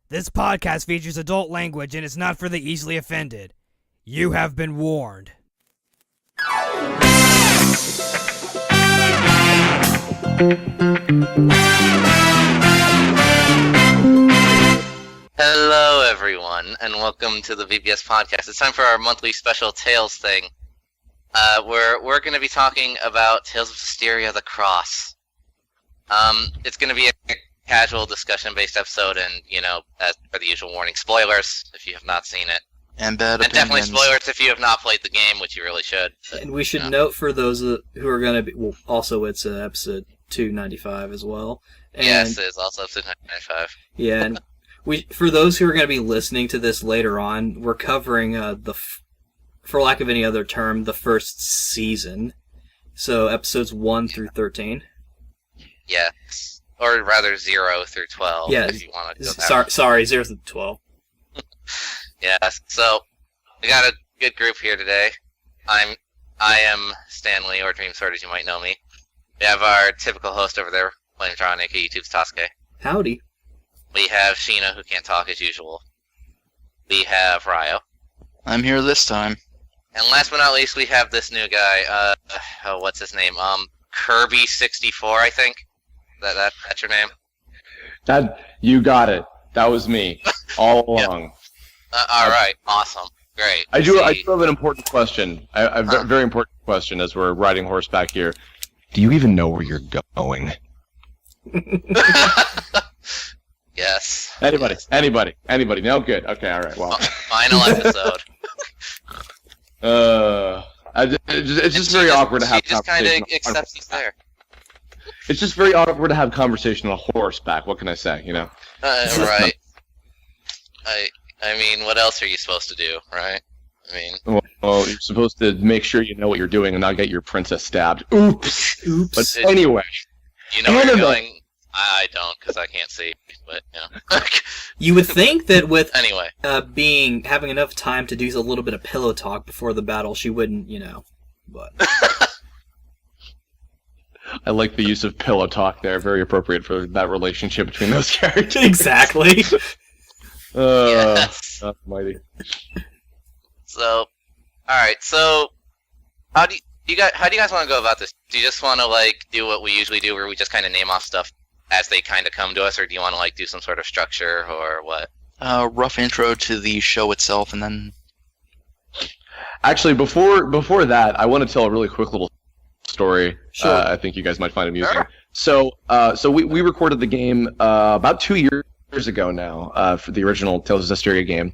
This podcast features adult language and is not for the easily offended. You have been warned. Hello, everyone, and welcome to the BBS podcast. It's time for our monthly special Tales thing. We're going to be talking about Tales of Zestiria the X. It's going to be a casual discussion-based episode, and, as per the usual warning, spoilers if you have not seen it. And bad opinions. And definitely spoilers if you have not played the game, which you really should. But, and we should note for those who are going to be... Well, also, it's episode 295 as well. And, yes, it is also episode 295. Yeah, and for those who are going to be listening to this later on, we're covering for lack of any other term, the first season. So, episodes 1 through 13. Yes. Or rather, 0 through 12, if you want to go that Sorry, 0 through 12. Yes, so we got a good group here today. I am Stanley, or Dream Sword as you might know me. We have our typical host over there, Flametron, aka YouTube's Tasuke. Howdy. We have Sheena, who can't talk as usual. We have Ryo. I'm here this time. And last but not least, we have this new guy, what's his name? Kirby64, I think? That's your name? You got it. That was me, all along. Alright, awesome. Great. I do have an important question. A very important question as we're riding horseback here. Do you even know where you're going? Yes. Anybody. No, good. Okay, alright, well. Final episode. It's just very awkward to have conversation. She just kind of accepts he's there. It's just very awkward to have conversation on horseback. What can I say? Right. I mean, what else are you supposed to do, right? I mean, well, you're supposed to make sure you know what you're doing and not get your princess stabbed. Oops. But anyway, you know where you're going. I don't, because I can't see. But You would think that with anyway, having enough time to do a little bit of pillow talk before the battle, she wouldn't, But I like the use of pillow talk there. Very appropriate for that relationship between those characters. Exactly. Yes. Mighty. So, alright, so how do you guys want to go about this? Do you just want to do what we usually do, where we just kind of name off stuff as they kind of come to us, or do you want to do some sort of structure, or what? Rough intro to the show itself, and then... Actually, before that, I want to tell a really quick little story. Sure. I think you guys might find amusing. Sure. So we recorded the game about 2 years ago now for the original Tales of Zestiria game,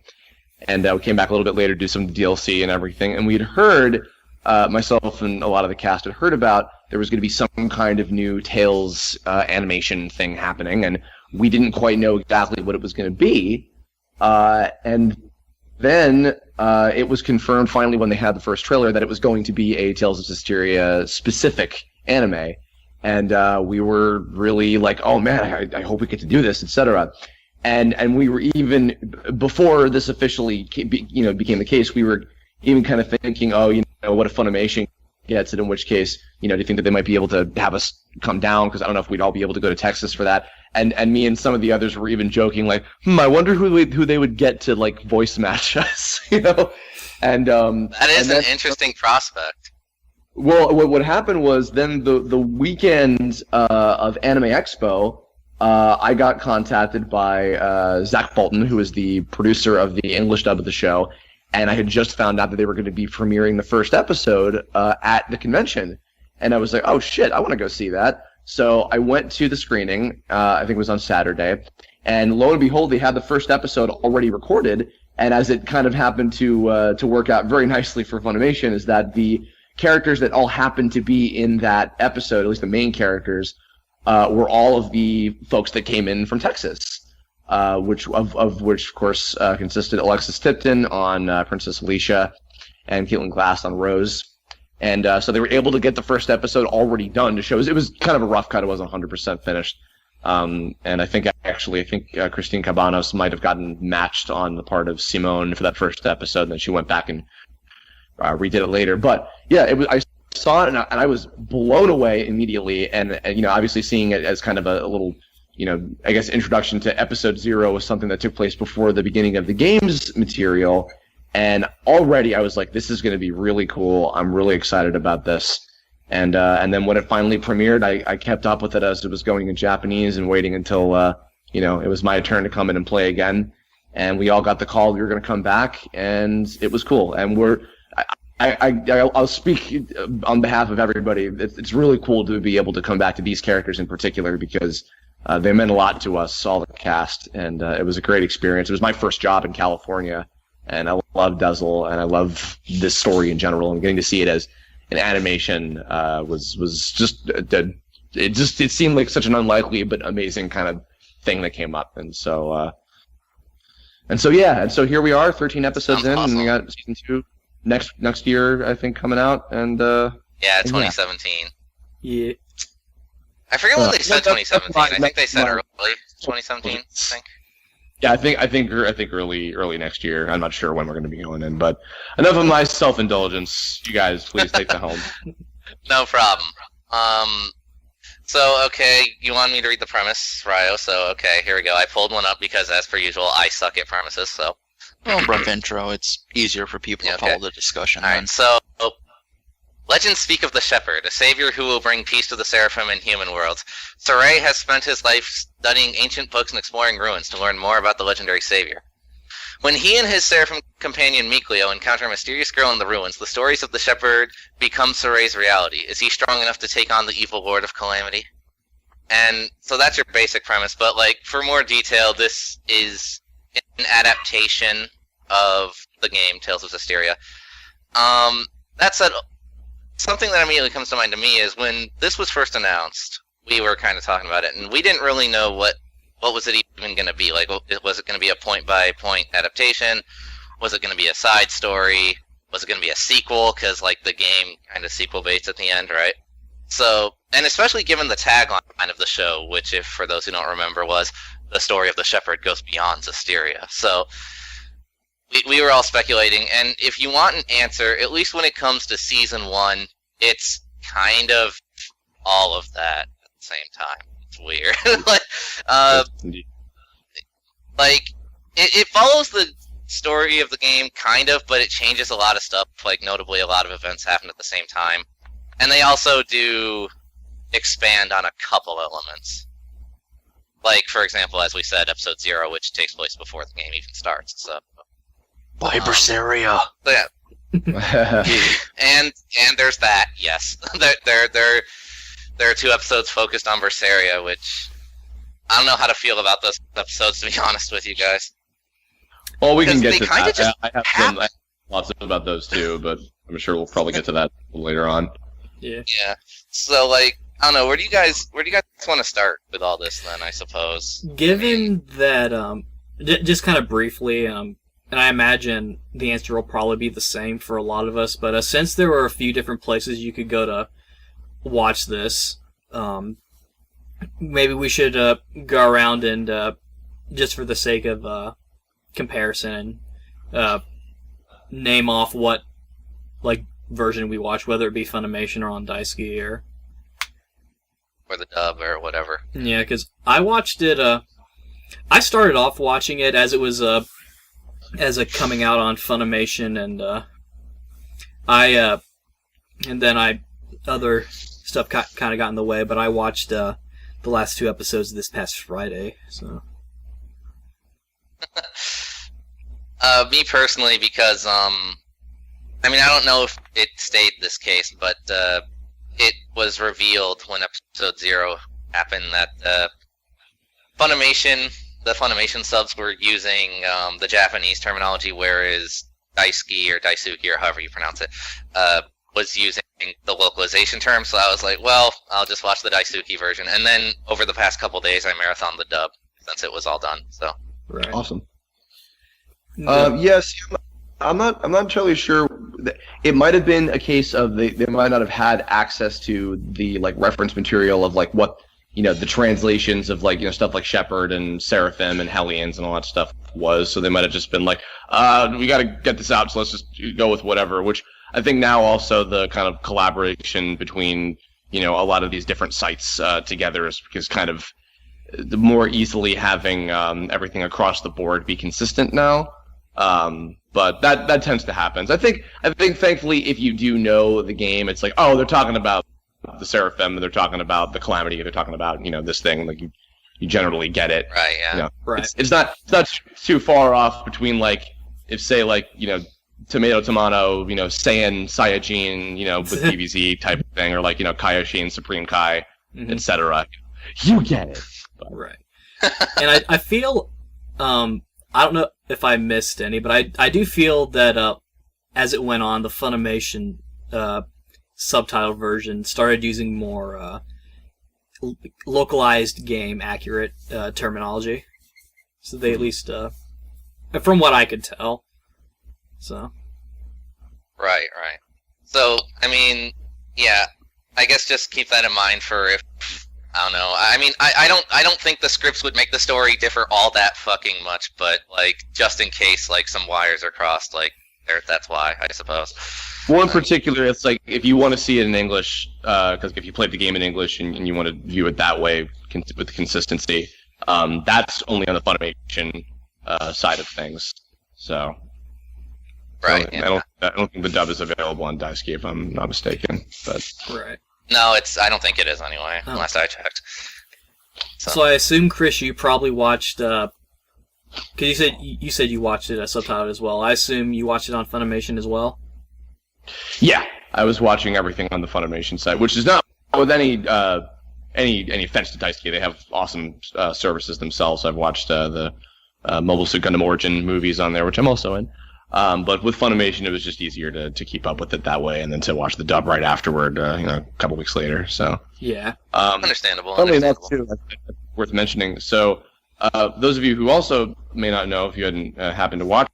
and we came back a little bit later to do some DLC and everything, and we'd heard, myself and a lot of the cast had heard about there was going to be some kind of new Tales animation thing happening, and we didn't quite know exactly what it was going to be, and then it was confirmed finally when they had the first trailer that it was going to be a Tales of Zestiria specific anime, and we were really like, oh man, I hope we get to do this, etc. And we were even, before this officially became the case, we were even kind of thinking, what if Funimation gets it, in which case, do you think that they might be able to have us come down, because I don't know if we'd all be able to go to Texas for that. And me and some of the others were even joking, I wonder who they would get to voice match us, And that is an interesting prospect. Well, what happened was then the weekend of Anime Expo, I got contacted by Zach Bolton, who is the producer of the English dub of the show, and I had just found out that they were going to be premiering the first episode at the convention, and I was like, oh shit, I want to go see that. So I went to the screening, I think it was on Saturday, and lo and behold, they had the first episode already recorded, and as it kind of happened to work out very nicely for Funimation, is that the characters that all happened to be in that episode, at least the main characters, were all of the folks that came in from Texas, which of course consisted Alexis Tipton on Princess Alicia and Caitlin Glass on Rose. And so they were able to get the first episode already done to show. It was kind of a rough cut. It wasn't 100% finished. And I think Christine Cabanos might have gotten matched on the part of Simone for that first episode, and then she went back and redid it later. But yeah, I saw it and I was blown away immediately. And obviously seeing it as kind of a little I guess introduction to episode 0 was something that took place before the beginning of the game's material. And already I was like, this is going to be really cool. I'm really excited about this. And then when it finally premiered, I kept up with it as it was going in Japanese and waiting until, it was my turn to come in and play again. And we all got the call we were going to come back, and it was cool. And I'll speak on behalf of everybody. It's really cool to be able to come back to these characters in particular because they meant a lot to us, all the cast, and it was a great experience. It was my first job in California, and I love Dezel, and I love this story in general, and getting to see it as an animation was just it seemed like such an unlikely but amazing kind of thing that came up, and so here we are, 13 episodes Sounds in, awesome. and we got season 2 next year, I think, coming out, and Yeah, 2017. Yeah. I forget when they said that's 2017. I think they said fine. early 2017. I think. yeah, I think early next year. I'm not sure when we're going to be going in, but enough of my self-indulgence. You guys, please take the helm. No problem. So, okay, you want me to read the premise, Ryo? So, okay, here we go. I pulled one up because, as per usual, I suck at premises, so. Well, rough intro. It's easier for people Yeah, to okay. follow the discussion. Alright, so, legends speak of the Shepherd, a savior who will bring peace to the Seraphim and human worlds. Saray has spent his life studying ancient books and exploring ruins to learn more about the legendary savior. When he and his Seraphim companion Mikleo encounter a mysterious girl in the ruins, the stories of the Shepherd become Saray's reality. Is he strong enough to take on the evil Lord of Calamity? And so that's your basic premise, but for more detail, this is an adaptation of the game, Tales of Zestiria. That said, something that immediately comes to mind to me is when this was first announced, we were kind of talking about it, and we didn't really know what was it even going to be. Was it going to be a point-by-point adaptation? Was it going to be a side story? Was it going to be a sequel? Because, the game kind of sequel-based at the end, right? So, and especially given the tagline of the show, which, if for those who don't remember, was the story of the Shepherd goes beyond Zestiria. So, we were all speculating, and if you want an answer, at least when it comes to Season 1, it's kind of all of that at the same time. It's weird. It follows the story of the game, kind of, but it changes a lot of stuff. Notably, a lot of events happen at the same time. And they also do expand on a couple elements. For example, as we said, Episode 0, which takes place before the game even starts. So, Vibersaria. so yeah. And there's that, yes. There are 2 episodes focused on Berseria, which I don't know how to feel about those episodes, to be honest with you guys. Well, we can Because get they to kinda that. just I have lots about those too, but I'm sure we'll probably get to that later on. Yeah. Yeah. So, I don't know, where do you guys want to start with all this then, I suppose? Given that, just kind of briefly, and I imagine the answer will probably be the same for a lot of us, but since there were a few different places you could go to watch this, maybe we should go around and, just for the sake of comparison, name off what version we watch, whether it be Funimation or on Daisuke or the dub or whatever. Yeah, because I watched it. I started off watching it as it was as a coming out on Funimation, and other stuff kind of got in the way. But I watched the last 2 episodes this past Friday. So Me personally, because I don't know if it stayed this case, but it was revealed when episode 0 happened that the Funimation subs were using the Japanese terminology, whereas Daisuke or Daisuke or however you pronounce it was using the localization term. So I was like, well, I'll just watch the Daisuke version. And then over the past couple days, I marathoned the dub since it was all done. So right. Awesome. Yes, I'm not entirely sure. It might have been a case of they might not have had access to the reference material of what the translations of stuff like Shepherd and Seraphim and Hellions and all that stuff was. So they might have just been we got to get this out, so let's just go with whatever. Which I think now also the kind of collaboration between a lot of these different sites together is kind of more easily having everything across the board be consistent now. But that tends to happen. So I think thankfully, if you do know the game, it's like, oh, they're talking about the Seraphim, they're talking about the Calamity, they're talking about this thing. Like you generally get it. Right. Yeah. Right. It's not too far off between like if say like tomato, Saiyan, Saiyajin, with DBZ type of thing, or like Kaioshin, Supreme Kai, etc. You get it. Right. And I feel, I don't know if I missed any, but I do feel that as it went on, the Funimation subtitle version started using more localized game accurate terminology. So they at least, from what I could tell. So. Right. So, I mean, yeah, I guess just keep that in mind for if, I don't know. I mean, I don't think the scripts would make the story differ all that fucking much, but like just in case like some wires are crossed, like that's why, I suppose. Well, in particular, it's like if you want to see it in English, because if you played the game in English and you want to view it that way with consistency, that's only on the Funimation side of things. So. Right. I don't think the dub is available on Daisuke if I'm not mistaken. But right. No, I don't think it is anyway, last I checked. So I assume, Chris, you probably watched, because you said you watched it subtitled as well. I assume you watched it on Funimation as well? Yeah, I was watching everything on the Funimation site, which is not with any offense to Daisuke. They have awesome services themselves. I've watched the Mobile Suit Gundam Origin movies on there, which I'm also in. But with Funimation, it was just easier to keep up with it that way, and then to watch the dub right afterward, a couple weeks later. So yeah, understandable. Funnily enough, too, that's worth mentioning. So those of you who also may not know, if you hadn't happened to watch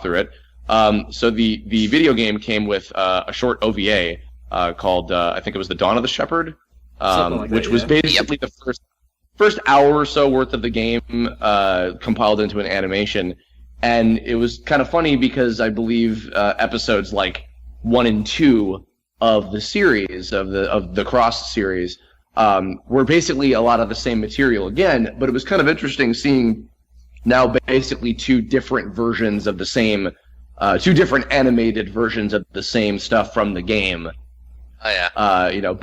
through it, so the video game came with a short OVA called I think it was The Dawn of the Shepherd, which was basically the first hour or so worth of the game compiled into an animation. And it was kind of funny because I believe episodes like 1 and 2 of the series, of the Cross series, were basically a lot of the same material again, but it was kind of interesting seeing now basically two different versions of the same, two different animated versions of the same stuff from the game. Oh yeah. I don't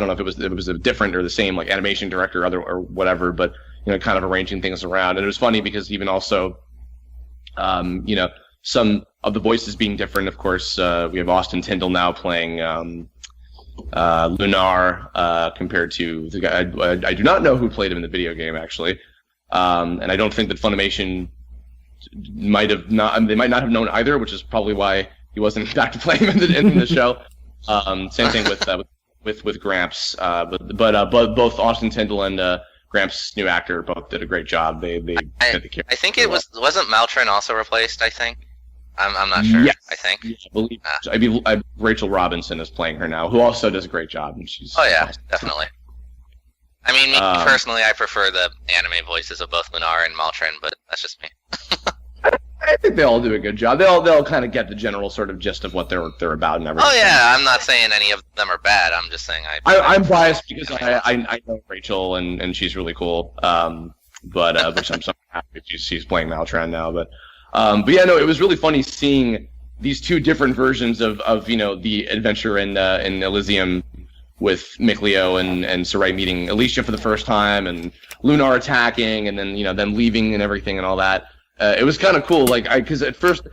know if it was a different or the same like animation director or whatever, but kind of arranging things around. And it was funny because even also, some of the voices being different. Of course, we have Austin Tyndall now playing Lunar compared to the guy. I do not know who played him in the video game, actually. And I don't think that Funimation might not have known either, which is probably why he wasn't back to play him in the show. Same thing with Gramps. But both Austin Tyndall and Gramps' new actor both did a great job. They I think it wasn't Maltran also replaced. I think I'm not sure. Yes. I think. Yes, I believe Rachel Robinson is playing her now, who also does a great job, and she's. Oh yeah, awesome. definitely. I mean, me personally, I prefer the anime voices of both Lunar and Maltran, but that's just me. I think they all do a good job. They'll kind of get the general sort of gist of what they're about and everything. Oh yeah, I'm not saying any of them are bad. I'm just saying I'm biased because I know Rachel and she's really cool. But which I'm so happy she's playing Maltran now. But yeah, no, it was really funny seeing these two different versions of the adventure in Elysium with Mikleo and Sarai meeting Alicia for the first time and Lunar attacking and then them leaving and everything and all that. It was kind of cool, because at first,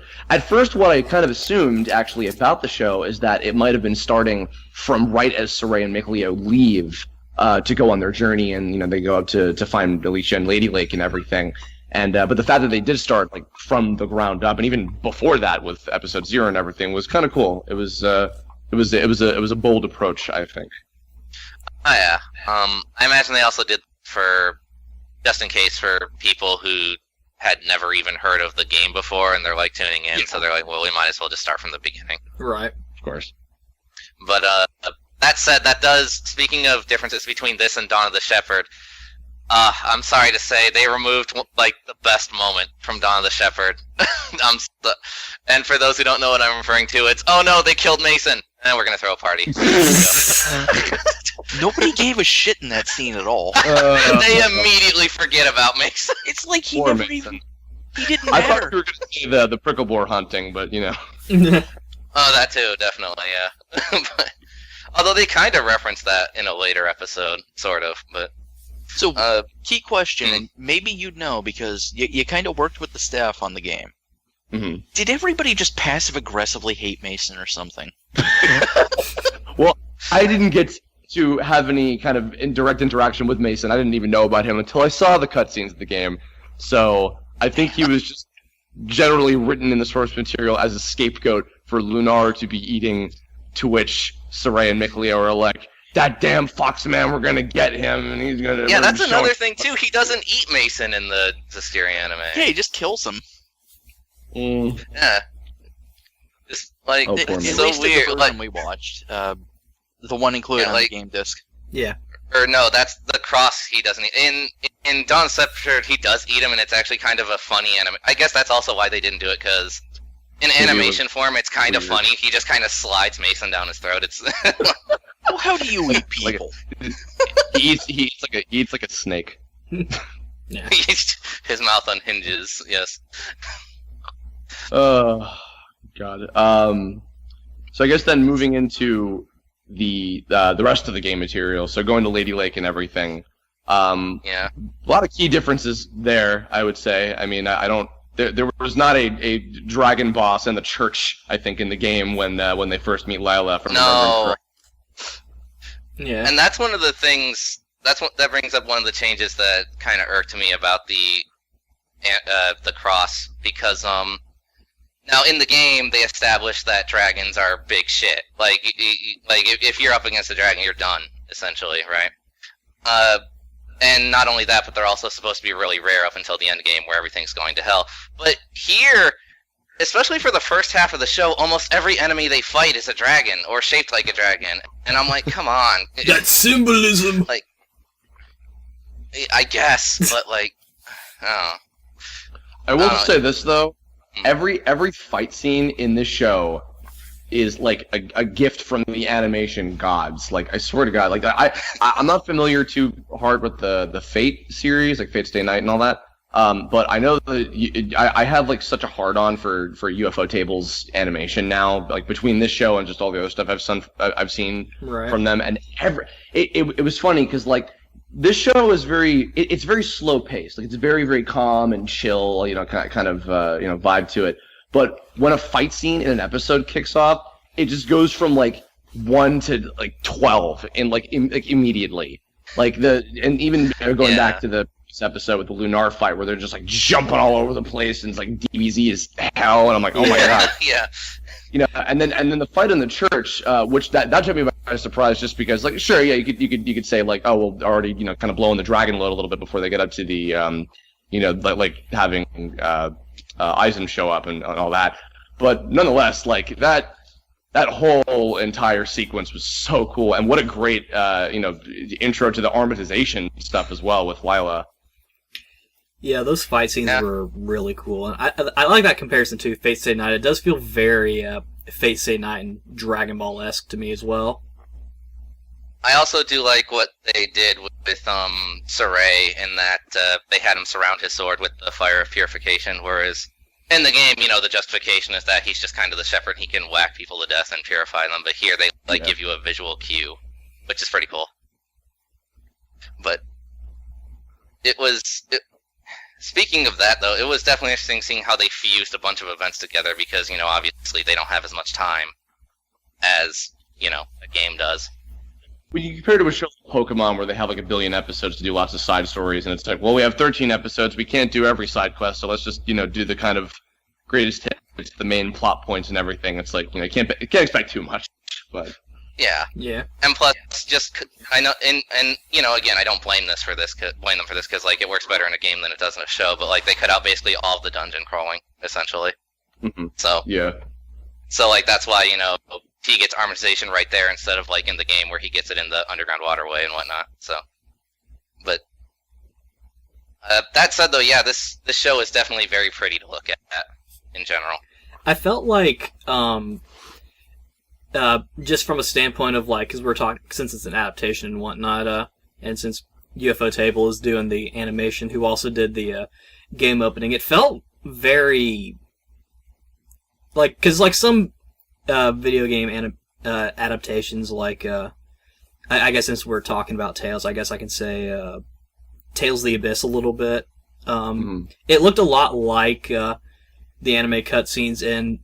what I kind of assumed actually about the show is that it might have been starting from right as Sarai and Mikleo leave to go on their journey, and they go up to find Alicia and Lady Lake and everything. And but the fact that they did start from the ground up, and even before that with episode 0 and everything, was kind of cool. It was a bold approach, I think. Oh yeah. I imagine they also did for just in case for people who had never even heard of the game before, and they're tuning in, so they're well, we might as well just start from the beginning. Right. Of course. But that said, speaking of differences between this and Dawn of the Shepherd, I'm sorry to say they removed the best moment from Dawn of the Shepherd. And for those who don't know what I'm referring to, it's oh no, they killed Mason, and we're gonna throw a party. Nobody gave a shit in that scene at all. They immediately forget about Mason. It's like he Poor never Mason. even... He didn't I matter. thought you were going to say the prickle boar hunting, but Oh, that too, definitely, yeah. But, although they kind of reference that in a later episode, sort of. But So, key question, and maybe you'd know because you kind of worked with the staff on the game. Mhm. Did everybody just passive-aggressively hate Mason or something? Well, I didn't get to have any kind of indirect interaction with Mason. I didn't even know about him until I saw the cutscenes of the game. So I think he was just generally written in the source material as a scapegoat for Lunar to be eating, to which Saray and Mikleo are like, that damn fox man, we're gonna get him, and he's gonna... yeah, that's show another him." thing too. He doesn't eat Mason in the Zestiria anime. Yeah, he just kills him. Mm. Yeah. Just like Oh, At poor it's man. so least in weird. the Like, version we watched. The one included Yeah, on like- the game disc. Yeah. or no, that's the cross he doesn't eat. In Dawn Scepter, he does eat him, and it's actually kind of a funny anime. I guess that's also why they didn't do it, because in Maybe it was animation form, it's kind of weird. funny. He just kind of slides Mason down his throat. It's Well, how do you eat Like- people? He eats like a snake. Yeah. his mouth unhinges. Yes. Oh, God. So I guess then moving into the rest of the game material, so going to Lady Lake and everything, Yeah. a lot of key differences there, I would say. I mean, I don't... There was not a dragon boss in the church, I think, in the game when they first meet Lila, if I'm remembering No. correctly. Yeah. And that's one of the things. That brings up one of the changes that kind of irked me about the cross, because now in the game they established that dragons are big shit. Like if you're up against a dragon, you're done essentially, right? And not only that, but they're also supposed to be really rare up until the end game where everything's going to hell. But here, especially for the first half of the show, almost every enemy they fight is a dragon or shaped like a dragon. And I'm like, come on. That symbolism. I guess, but like, oh. I will Uh, say this, though. Hmm. Every fight scene in this show is like a gift from the animation gods. Like, I swear to God, like I'm not familiar too hard with the Fate series, like Fate Stay Night and all that. But I know that I have like such a hard on for UFO Tables animation now. Like between this show and just all the other stuff I've seen Right. from them, and it was funny because like this show is it's very slow paced. Like it's very, very calm and chill, kind of vibe to it. But when a fight scene in an episode kicks off, it just goes from like 1 to like 12 in immediately. And even going back to this episode with the Lunar fight where they're just like jumping all over the place and it's like DBZ is hell, and I'm like, oh my God. Yeah. And then the fight in the church, which that took me by surprise, just because, like, sure, yeah, you could say like, oh, well, already, kind of blowing the dragon load a little bit before they get up to the, like having Eisen show up and all that, but nonetheless, like that whole entire sequence was so cool, and what a great, intro to the armatization stuff as well with Lila. Yeah, those fight scenes Yeah. were really cool, and I like that comparison to Fate Stay Night. It does feel very Fate Stay Night and Dragon Ball-esque to me as well. I also do like what they did with Saray in that they had him surround his sword with the fire of purification, whereas in the game, the justification is that he's just kind of the shepherd. He can whack people to death and purify them, but here they give you a visual cue, which is pretty cool. But speaking of that, though, it was definitely interesting seeing how they fused a bunch of events together because, obviously they don't have as much time as, a game does. When you compare it to a show like Pokemon where they have like 1 billion episodes to do lots of side stories, and it's like, well, we have 13 episodes, we can't do every side quest, so let's just, do the kind of greatest hits, the main plot points and everything. It's like, you can't expect too much, but... Yeah. Yeah. And plus, I know, and again, I don't blame them for this because like it works better in a game than it does in a show. But like they cut out basically all of the dungeon crawling essentially. Mhm. So Yeah. like that's why he gets armatization right there instead of like in the game where he gets it in the underground waterway and whatnot. So, but that said, though, yeah, this show is definitely very pretty to look at in general. I felt like just from a standpoint of like, because we're talking, since it's an adaptation and whatnot, and since UFO Table is doing the animation, who also did the game opening, it felt very like, because like some video game adaptations, like I guess since we're talking about Tales, I guess I can say Tales of the Abyss a little bit. It looked a lot like the anime cutscenes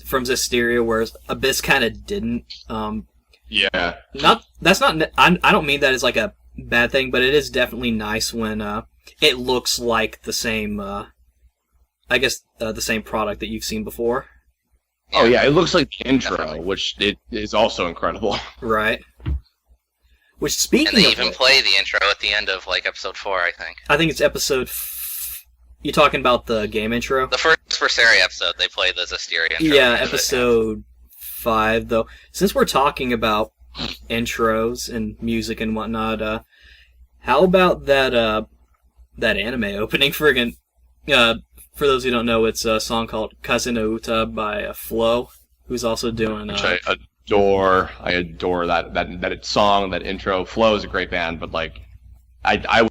from Zestiria, whereas Abyss kind of didn't. Yeah. I don't mean that as like a bad thing, but it is definitely nice when it looks like the same. I guess the same product that you've seen before. Oh yeah, it looks like the intro, which it is also incredible. Right. Which, speaking and they of even play the intro at the end of like episode 4, I think. I think it's episode. You're talking about the game intro? The first Berseria episode, they play the Zestiria intro. Yeah, episode 5, though. Since we're talking about intros and music and whatnot, how about that anime opening? For those who don't know, it's a song called Kaze no Uta by Flo, who's also doing... Which I adore. I adore that song, that intro. Flo is a great band, but like, I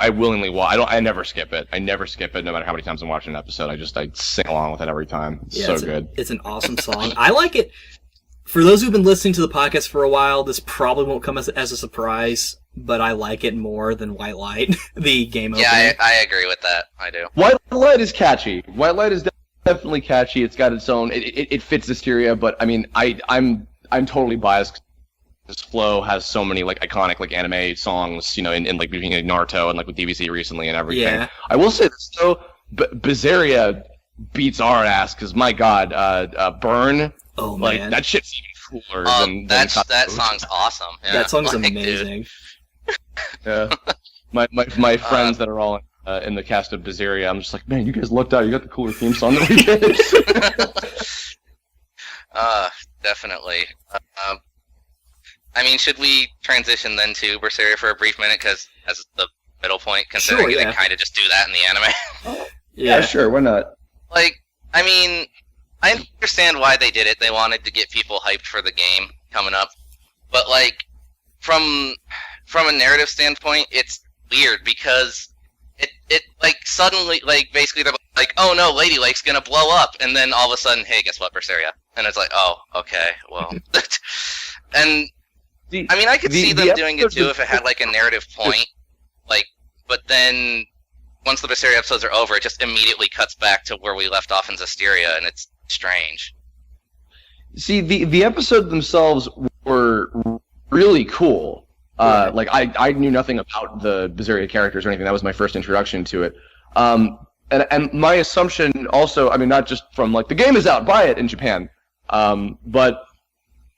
willingly watch. I never skip it. I never skip it, no matter how many times I'm watching an episode. I sing along with it every time. It's good. It's an awesome song. I like it. For those who've been listening to the podcast for a while, this probably won't come as a surprise, but I like it more than White Light, the game opening. Yeah, I agree with that. I do. White Light is catchy. White Light is definitely catchy. It's got its own. It fits Zestiria, but I mean, I'm totally biased. This Flow has so many like iconic like anime songs, in like between Naruto and like with DBZ recently and everything. Yeah. I will say this though, Berseria beats our ass because my god, Burn. Oh like man, that shit's even cooler than that song's awesome. Yeah. That song's like, amazing. Yeah, my friends that are all in the cast of Berseria, I'm just like, man, you guys lucked out. You got the cooler theme song that we did. Definitely. I mean, should we transition then to Berseria for a brief minute, because as the middle point, considering Sure, yeah. they kind of just do that in the anime? Yeah, sure, why not? Like, I mean, I understand why they did it. They wanted to get people hyped for the game coming up. But, like, from a narrative standpoint, it's weird because it like, suddenly, like, basically they're like, oh no, Lady Lake's gonna blow up. And then all of a sudden, hey, guess what, Berseria? And it's like, oh, okay, well. And, I mean, I could see them doing it too if it had, like, a narrative point. Like, but then once the Berseria episodes are over, it just immediately cuts back to where we left off in Zestiria, and it's strange. See, the episodes themselves were really cool. Like, I knew nothing about the Berseria characters or anything. That was my first introduction to it. And my assumption also, I mean, not just from, like, the game is out, buy it in Japan. But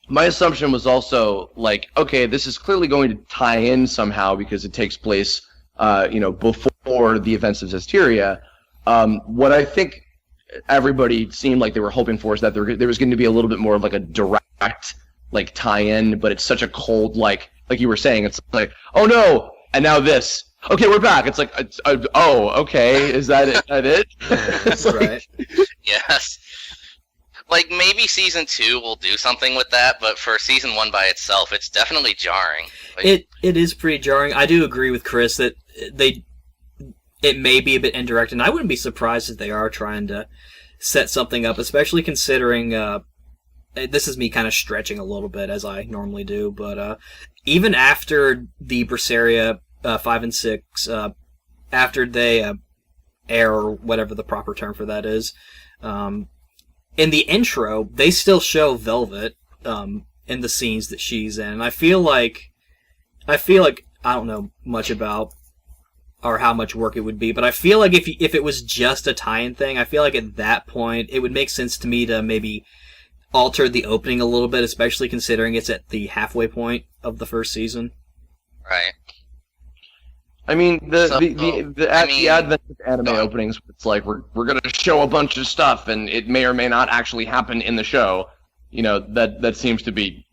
my assumption was also, like, okay, this is clearly going to tie in somehow because it takes place, before the events of Zestiria. What I think everybody seemed like they were hoping for is that there was going to be a little bit more of, like, a direct, like, tie-in, but it's such a cold, like you were saying, it's like, oh no, and now this. Okay, we're back. It's like, oh, okay, is that it? That's right. Yes. Like, maybe Season 2 will do something with that, but for Season 1 by itself, it's definitely jarring. Like, It is pretty jarring. I do agree with Chris that it may be a bit indirect, and I wouldn't be surprised if they are trying to set something up, especially considering, this is me kind of stretching a little bit, as I normally do, but even after the Berseria 5 and 6, after they air, or whatever the proper term for that is, in the intro, they still show Velvet in the scenes that she's in. And I feel like I don't know much about or how much work it would be, but I feel like if it was just a tie-in thing, I feel like at that point it would make sense to me to maybe alter the opening a little bit, especially considering it's at the halfway point of the first season. right. I mean, the advent of anime openings, it's like we're gonna show a bunch of stuff, and it may or may not actually happen in the show. That seems to be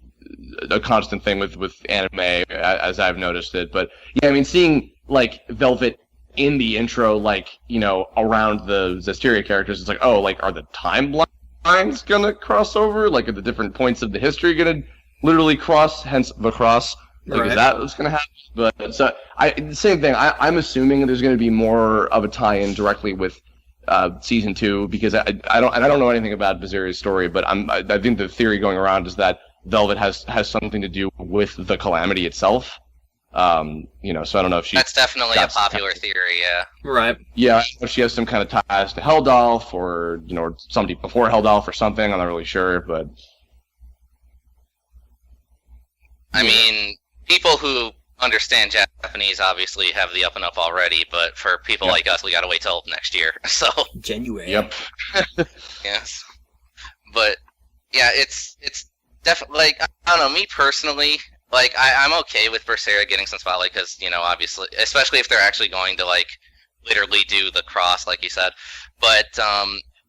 a constant thing with anime, as I've noticed it. But yeah, I mean, seeing like Velvet in the intro, like around the Zestiria characters, it's like, oh, like are the timelines timelines gonna cross over? Like, are the different points of the history gonna literally cross? Hence the cross. Like, Right. is that what's gonna happen? But so the same thing. I'm assuming there's gonna be more of a tie-in directly with season 2 because I don't know anything about Bizarre's story, but I think the theory going around is that Velvet has something to do with the Calamity itself. So I don't know if That's definitely a popular theory, yeah. Right. Yeah, if she has some kind of ties to Heldalf or or somebody before Heldalf or something. I'm not really sure, but I mean, people who understand Japanese obviously have the up and up already, but for people like us, we gotta wait till next year. So January. yep. yes, but yeah, it's definitely like I don't know. Me personally, like I'm okay with Berseria getting some spotlight because obviously, especially if they're actually going to like literally do the cross, like you said. But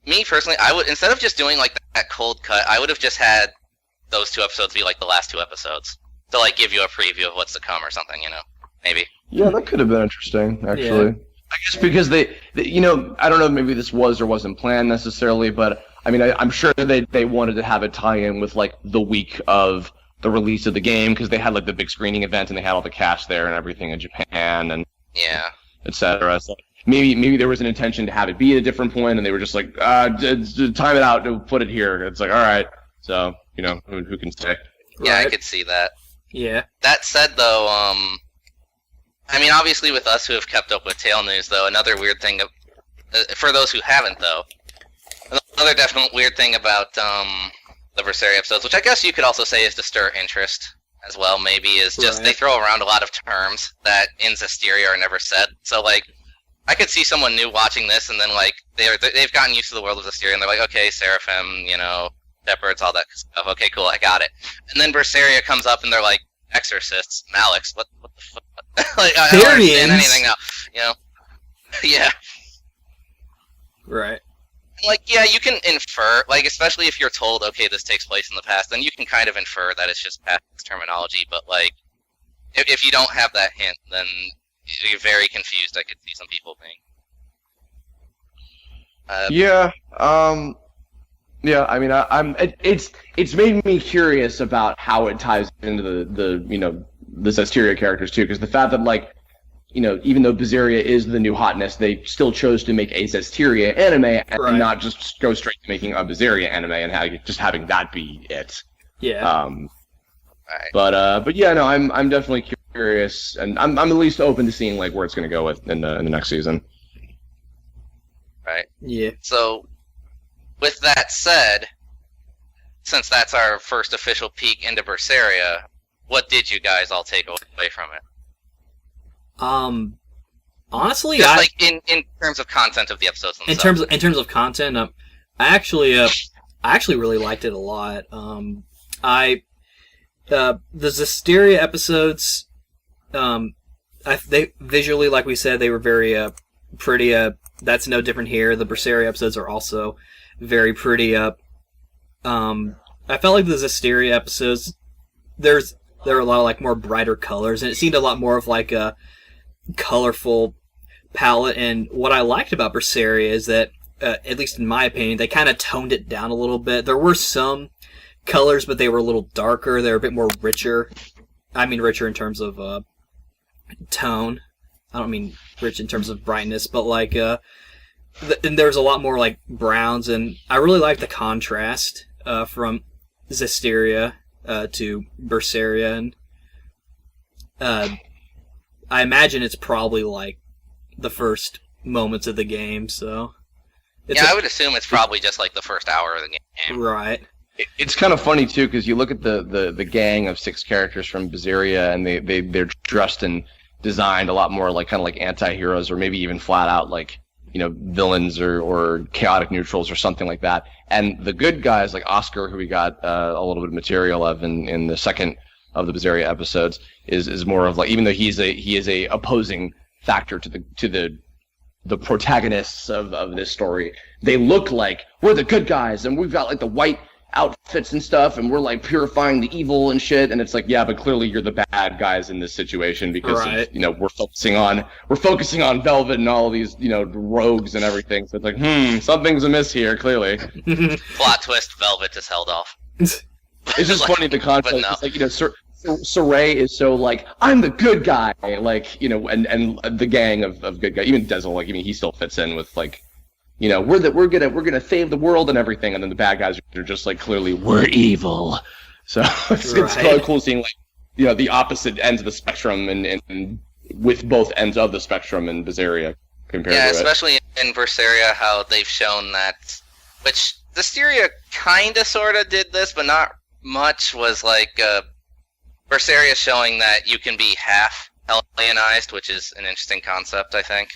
me personally, I would instead of just doing like that cold cut, I would have just had those 2 episodes be like the last 2 episodes to like give you a preview of what's to come or something. Maybe. Yeah, that could have been interesting, actually. Yeah. I guess because they, I don't know, maybe this was or wasn't planned necessarily, but I mean, I'm sure they wanted to have a tie-in with like the week of the release of the game because they had like the big screening event and they had all the cast there and everything in Japan and Yeah. etc. So maybe there was an intention to have it be at a different point and they were just like, time it out to put it here. It's like, all right. So who can say? Yeah, I Right. could see that. Yeah. That said, though, I mean, obviously with us who have kept up with Tail News, though, another weird thing, for those who haven't, though, another definite weird thing about the Berseria episodes, which I guess you could also say is to stir interest as well, maybe, is just Right. they throw around a lot of terms that in Zestiria are never said. So, like, I could see someone new watching this, and then, like, they've gotten used to the world of Zestiria, and they're like, okay, Seraphim, Shepherds, all that stuff. Okay, cool, I got it. And then Berseria comes up, and they're like, exorcists, Malix, what the fuck? Like, I don't understand Therians. anything now, Yeah. Right. Like, yeah, you can infer, like, especially if you're told, okay, this takes place in the past, then you can kind of infer that it's just past terminology, but, like, if you don't have that hint, then you're very confused, I could see some people being. Yeah. Yeah. I mean, it's made me curious about how it ties into the Zestiria characters too, because the fact that like, even though Bizarria is the new hotness, they still chose to make a Zestiria anime and Right. not just go straight to making a Bizarria anime and having that be it. Yeah. Right. But yeah, no, I'm definitely curious, and I'm at least open to seeing like where it's going to go with in the next season. Right. Yeah. So, with that said, since that's our first official peek into Berseria, what did you guys all take away from it? Honestly, Just like in terms of content of the episodes themselves. in terms of content, I actually really liked it a lot. The Zestiria episodes, they visually, like we said, they were very pretty. That's no different here. The Berseria episodes are also very pretty. I felt like the Zestiria episodes, there were a lot of like more brighter colors, and it seemed a lot more of like a colorful palette. And what I liked about Berseria is that, at least in my opinion, they kind of toned it down a little bit. There were some colors, but they were a little darker. They were a bit more richer. I mean richer in terms of tone. I don't mean rich in terms of brightness, but like and there's a lot more like browns, and I really like the contrast from Zestiria to Berseria, and I imagine it's probably like the first moments of the game, so I would assume it's probably just like the first hour of the game. right. It's kind of funny too, because you look at the gang of 6 characters from Bizarria, and they're dressed and designed a lot more like kind of like anti-heroes, or maybe even flat out like villains or chaotic neutrals or something like that. And the good guys like Oscar, who we got a little bit of material of in the second of the Bizarria episodes, is more of like, even though he is a opposing factor to the protagonists of this story, they look like we're the good guys, and we've got like the white outfits and stuff, and we're like purifying the evil and shit. And it's like, yeah, but clearly you're the bad guys in this situation because of, you know, we're focusing on Velvet and all these, you know, rogues and everything. So it's like, something's amiss here, clearly. Plot twist: Velvet is held off. It's just Like, funny the concept. no. It's like, you know, Saray is so like, I'm the good guy, like, you know, and the gang of good guys. Even Dezel, like, I mean, he still fits in with like, you know, we're gonna save the world and everything, and then the bad guys are just like, clearly we're evil. So it's kind of cool seeing, like, you know, the opposite ends of the spectrum and with both ends of the spectrum in Zestiria compared to it. Especially in Berseria, how they've shown that, which Zestiria kinda sorta did this, but not much, was like Berseria showing that you can be half alienized, which is an interesting concept, I think.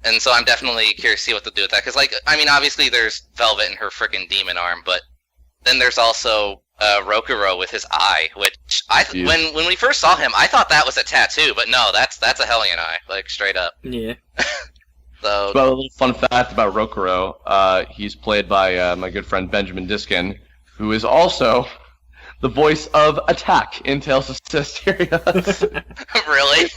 And so I'm definitely curious to see what they'll do with that. Because, like, I mean, obviously there's Velvet and her frickin' demon arm, but then there's also Rokuro with his eye, which when we first saw him, I thought that was a tattoo, but no, that's a Hellion eye, like, straight up. Yeah. So, Well, a little fun fact about Rokuro, he's played by my good friend Benjamin Diskin, who is also the voice of Attack in Tales of Zestiria. really?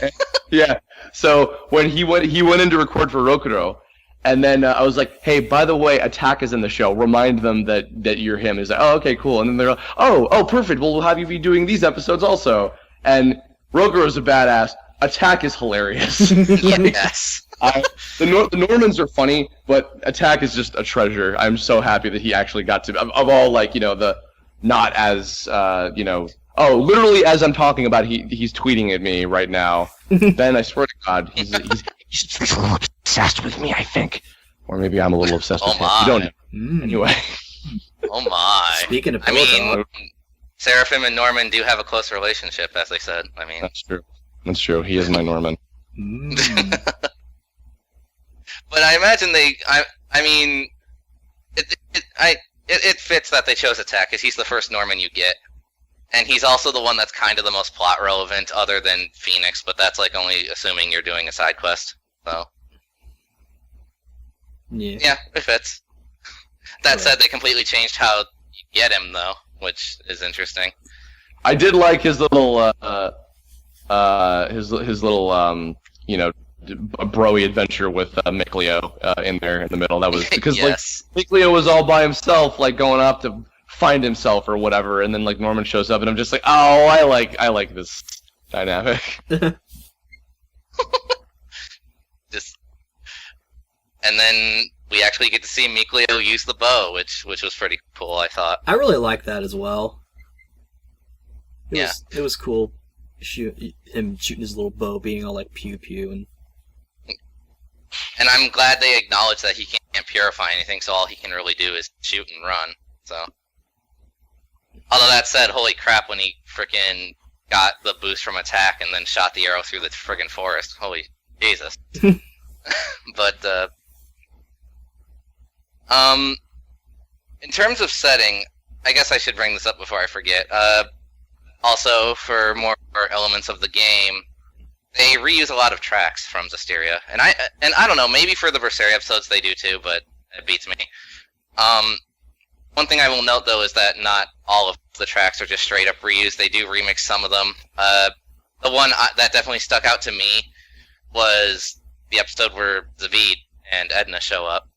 Yeah. So when he went in to record for Rokuro, and then I was like, "Hey, by the way, Attack is in the show. Remind them that you're him." He's like, "Oh, okay, cool." And then they're like, "Oh, perfect. Well, we'll have you be doing these episodes also." And Rokuro's a badass. Attack is hilarious. Yes. The Normans are funny, but Attack is just a treasure. I'm so happy that he actually got to of all, like, you know, the not as you know. Oh, literally, as I'm talking about, he's tweeting at me right now. Ben, I swear to God, he's a little obsessed with me, I think. Or maybe I'm a little obsessed with him. You don't know. Anyway. Oh my. Speaking of I mean, Pillow, Seraphim and Norman do have a close relationship, as they said. I mean, That's true. He is my Norman. but I imagine I mean, it fits that they chose Attack, because he's the first Norman you get. And he's also the one that's kind of the most plot relevant, other than Phoenix, but that's like only assuming you're doing a side quest. So yeah, it fits. That said, they completely changed how you get him, though, which is interesting. I did like his little his little you know, broy adventure with Mikleo in there in the middle. That was because Yes. like Mikleo was all by himself, like going off to find himself or whatever, and then like Norman shows up, and I'm just like, oh, I like this dynamic. And then we actually get to see Mikleo use the bow, which was pretty cool, I thought. I really like that as well. Yeah. It was cool. Him shooting his little bow, being all like pew pew, and I'm glad they acknowledge that he can't purify anything, so all he can really do is shoot and run. So, although that said, holy crap, when he frickin' got the boost from Attack and then shot the arrow through the friggin' forest, holy Jesus. But in terms of setting, I guess I should bring this up before I forget. Also, for more elements of the game, they reuse a lot of tracks from Zestiria, and I don't know, maybe for the Berseria episodes they do too, but it beats me. One thing I will note though is that not all of the tracks are just straight up reused. They do remix some of them. The one that definitely stuck out to me was the episode where Zavid and Edna show up.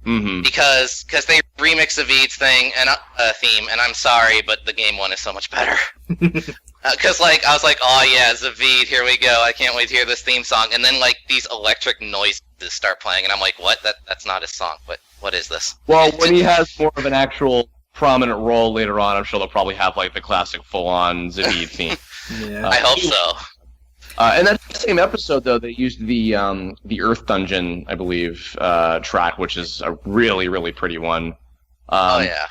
Mm-hmm. Because they remix Zavid's theme, and I'm sorry, but the game one is so much better. Because I was like, oh yeah, Zavid, here we go. I can't wait to hear this theme song. And then like these electric noises start playing, and I'm like, what? That's not his song. What is this? Well, when he has more of an actual prominent role later on, I'm sure they'll probably have like the classic full-on Zavid theme. yeah. I hope so. And that same episode, though, they used the Earth Dungeon, I believe, track, which is a really, really pretty one. Oh yeah.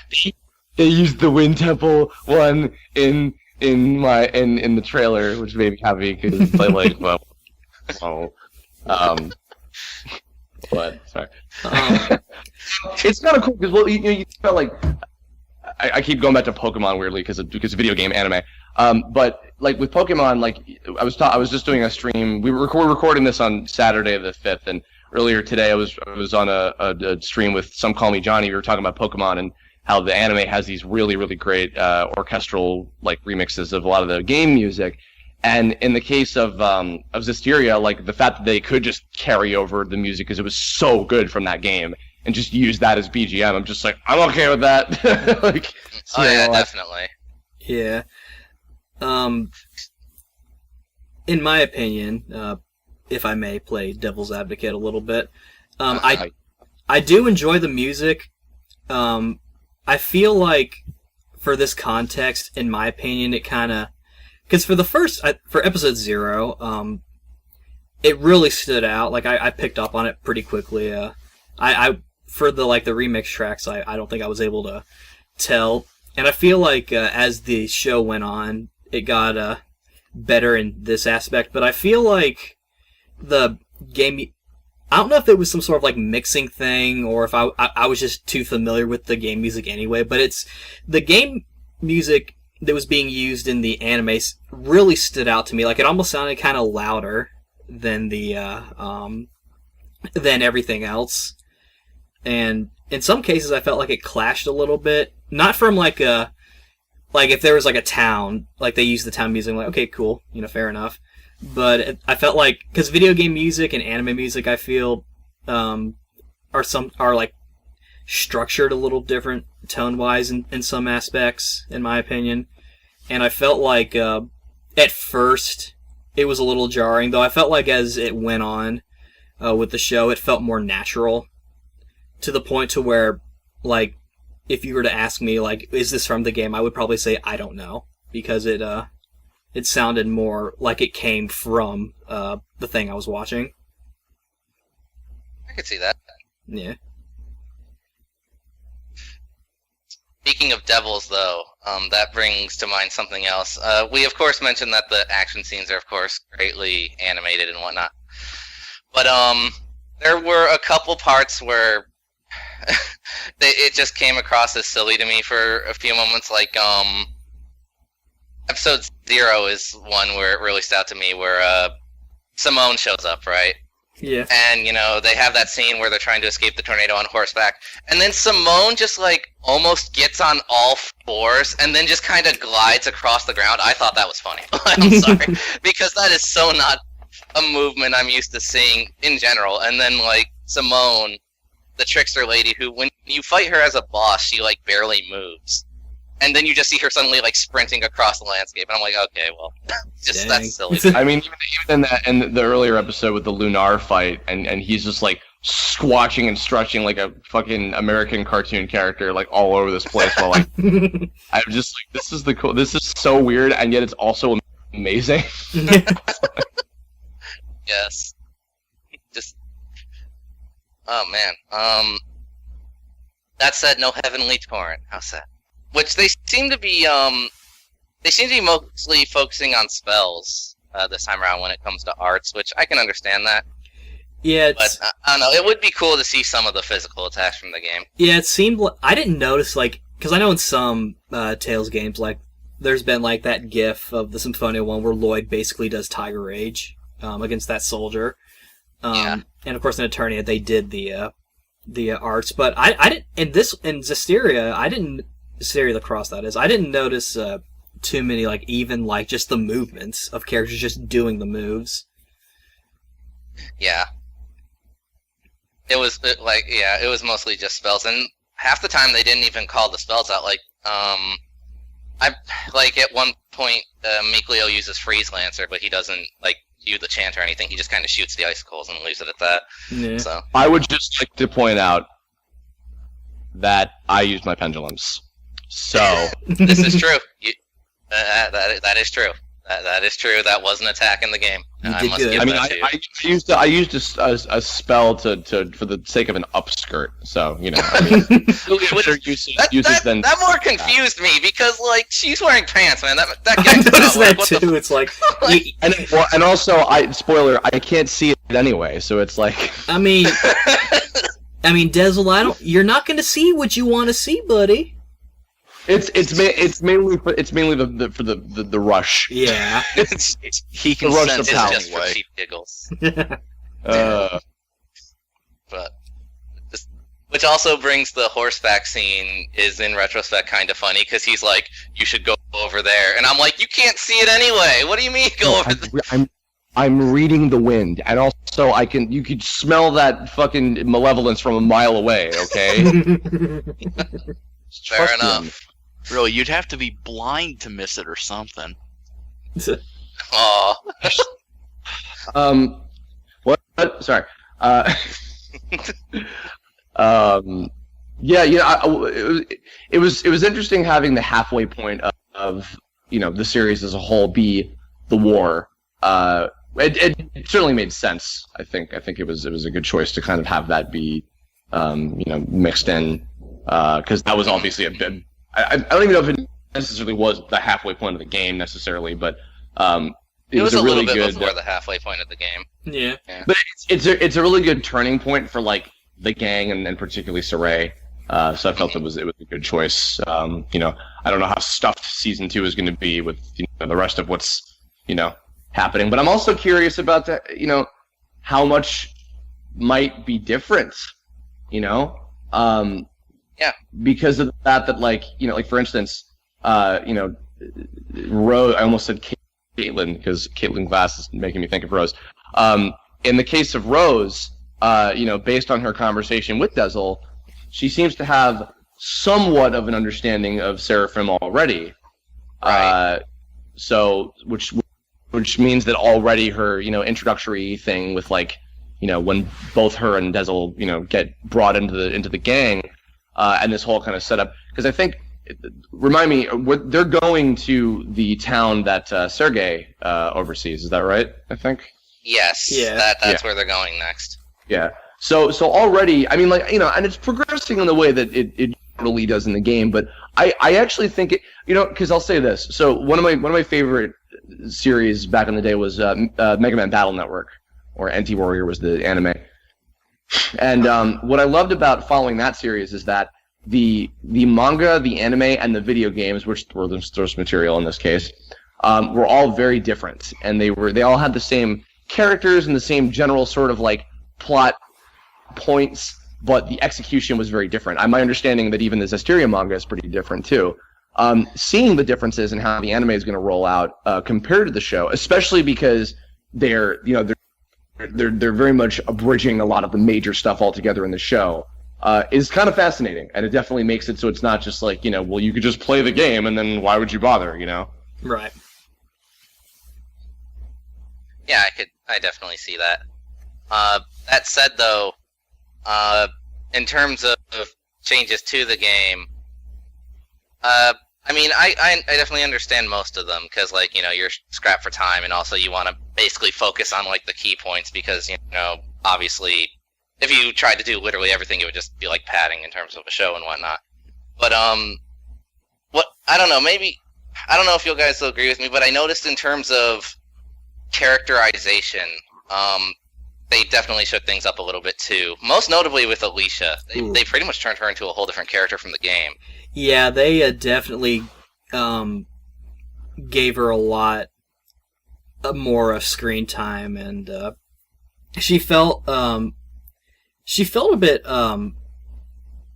They used the Wind Temple one in the trailer, which made me happy because I like but sorry. It's kind of cool because you felt like I keep going back to Pokemon weirdly because video game anime. But like with Pokemon, like I was just doing a stream. We were recording this on Saturday the 5th, and earlier today I was on a stream with Some Call Me Johnny. We were talking about Pokemon, and how the anime has these really, really great orchestral like remixes of a lot of the game music. And in the case of Zestiria, like the fact that they could just carry over the music because it was so good from that game and just use that as BGM, I'm just like, I'm okay with that. Like, oh yeah, definitely. Yeah. In my opinion, if I may play devil's advocate a little bit, I do enjoy the music. I feel like for this context, in my opinion, it kind of... Because for episode 0, it really stood out. Like, I picked up on it pretty quickly. For the remix tracks, I don't think I was able to tell. And I feel like as the show went on, it got better in this aspect. But I feel like the game... I don't know if it was some sort of like mixing thing or if I was just too familiar with the game music anyway, but it's the game music that was being used in the anime really stood out to me. Like, it almost sounded kind of louder than than everything else. And in some cases I felt like it clashed a little bit. Not from like if there was like a town, like they used the town music, I'm like, okay, cool, fair enough. But I felt like, because video game music and anime music, I feel, are like structured a little different tone-wise in some aspects, in my opinion. And I felt like at first it was a little jarring, though I felt like as it went on with the show, it felt more natural, to the point to where, like, if you were to ask me, like, is this from the game, I would probably say I don't know, because it sounded more like it came from the thing I was watching. I could see that. Yeah. Speaking of devils, though, that brings to mind something else. We, of course, mentioned that the action scenes are, of course, greatly animated and whatnot. But there were a couple parts where it just came across as silly to me for a few moments. Like, episode 0 is one where it really stood out to me, where Simone shows up, right? Yeah. And, they have that scene where they're trying to escape the tornado on horseback. And then Simone just, like, almost gets on all fours and then just kind of glides across the ground. I thought that was funny. I'm sorry. Because that is so not a movement I'm used to seeing in general. And then, like, Simone, the trickster lady, who, when you fight her as a boss, she, like, barely moves. And then you just see her suddenly, like, sprinting across the landscape, and I'm like, okay, well, just that's silly. I mean, even in the earlier episode with the Lunar fight, and he's just like squashing and stretching like a fucking American cartoon character, like all over this place. While like, I'm just like, this is so weird, and yet it's also amazing. Yes. Just, oh man. That said, no heavenly torrent. How sad. Which they seem to be mostly focusing on spells this time around when it comes to arts, which I can understand that. Yeah, but I don't know. It would be cool to see some of the physical attacks from the game. Yeah, it seemed like I didn't notice, like, because I know in some Tales games, like, there's been like that GIF of the Symphonia one where Lloyd basically does Tiger Rage against that soldier. Yeah. And of course in Eternia they did the arts, but I didn't in Zestiria Zestiria the Cross, that is. I didn't notice too many, like, even, like, just the movements of characters just doing the moves. Yeah. It was mostly just spells, and half the time they didn't even call the spells out. Like, at one point, Mikleo uses Freeze Lancer, but he doesn't, like, do the chant or anything. He just kind of shoots the icicles and leaves it at that. Yeah. So I would just like to point out that I use my pendulums. So this is true. That is true. That is true. That was an attack in the game. You did good. I mean, I used a spell to for the sake of an upskirt. So I mean, that more confused me because, like, she's wearing pants, man. That I gets noticed out, that too. It's like, and also, spoiler, I can't see it anyway. So it's like, I mean, Dezel, you're not going to see what you want to see, buddy. It's mainly for the rush. Yeah. He can rush sense of it power. just for anyway. cheap giggles. Uh, But which which also brings the horseback scene is in retrospect kind of funny because he's like, "You should go over there," and I'm like, "You can't see it anyway. What do you mean go over there?" I'm reading the wind, and also you could smell that fucking malevolence from a mile away. Okay. Fair enough. Really, you'd have to be blind to miss it or something. Oh. What? Sorry. Yeah, it was interesting having the halfway point of the series as a whole be the war. It certainly made sense. I think it was a good choice to kind of have that be mixed in because that was obviously a bit. I don't even know if it necessarily was the halfway point of the game necessarily, but it was a really little bit good before the halfway point of the game. Yeah. But it's a really good turning point for like the gang and particularly Saray. So I felt it was a good choice. I don't know how stuffed season 2 is going to be with the rest of what's happening, but I'm also curious about how much might be different. Yeah. Because of the fact that like for instance, Rose. I almost said Caitlin because Caitlin Glass is making me think of Rose. In the case of Rose, based on her conversation with Dezel, she seems to have somewhat of an understanding of Seraphim already. Right. So, which means that already her, introductory thing with like, when both her and Dezel, get brought into the gang, and this whole kind of setup. Because I think, remind me, they're going to the town that Sergei oversees. Is that right? I think. Yes. Yeah. That's where they're going next. Yeah. So already, I mean, like, and it's progressing in the way that it really does in the game. But I actually think it, because I'll say this. So one of my favorite series back in the day was Mega Man Battle Network, or NT Warrior was the anime. And what I loved about following that series is that the manga, the anime, and the video games, which were the source material in this case, were all very different, and they all had the same characters and the same general sort of like plot points, but the execution was very different. My understanding that even the Zestiria manga is pretty different too. Seeing the differences in how the anime is going to roll out compared to the show, especially because they're very much abridging a lot of the major stuff altogether in the show, is kind of fascinating, and it definitely makes it so it's not just like well, you could just play the game and then why would you bother, Right. Yeah, I definitely see that. That said, though, in terms of changes to the game, I mean, I definitely understand most of them because, like, you're scrapped for time, and also you want to basically focus on like the key points because obviously, if you tried to do literally everything, it would just be like padding in terms of a show and whatnot. But what I don't know, maybe I don't know if you guys will agree with me, but I noticed in terms of characterization, they definitely shook things up a little bit too. Most notably with Alicia, they pretty much turned her into a whole different character from the game. Yeah, they definitely gave her a lot more screen time, and she felt a bit.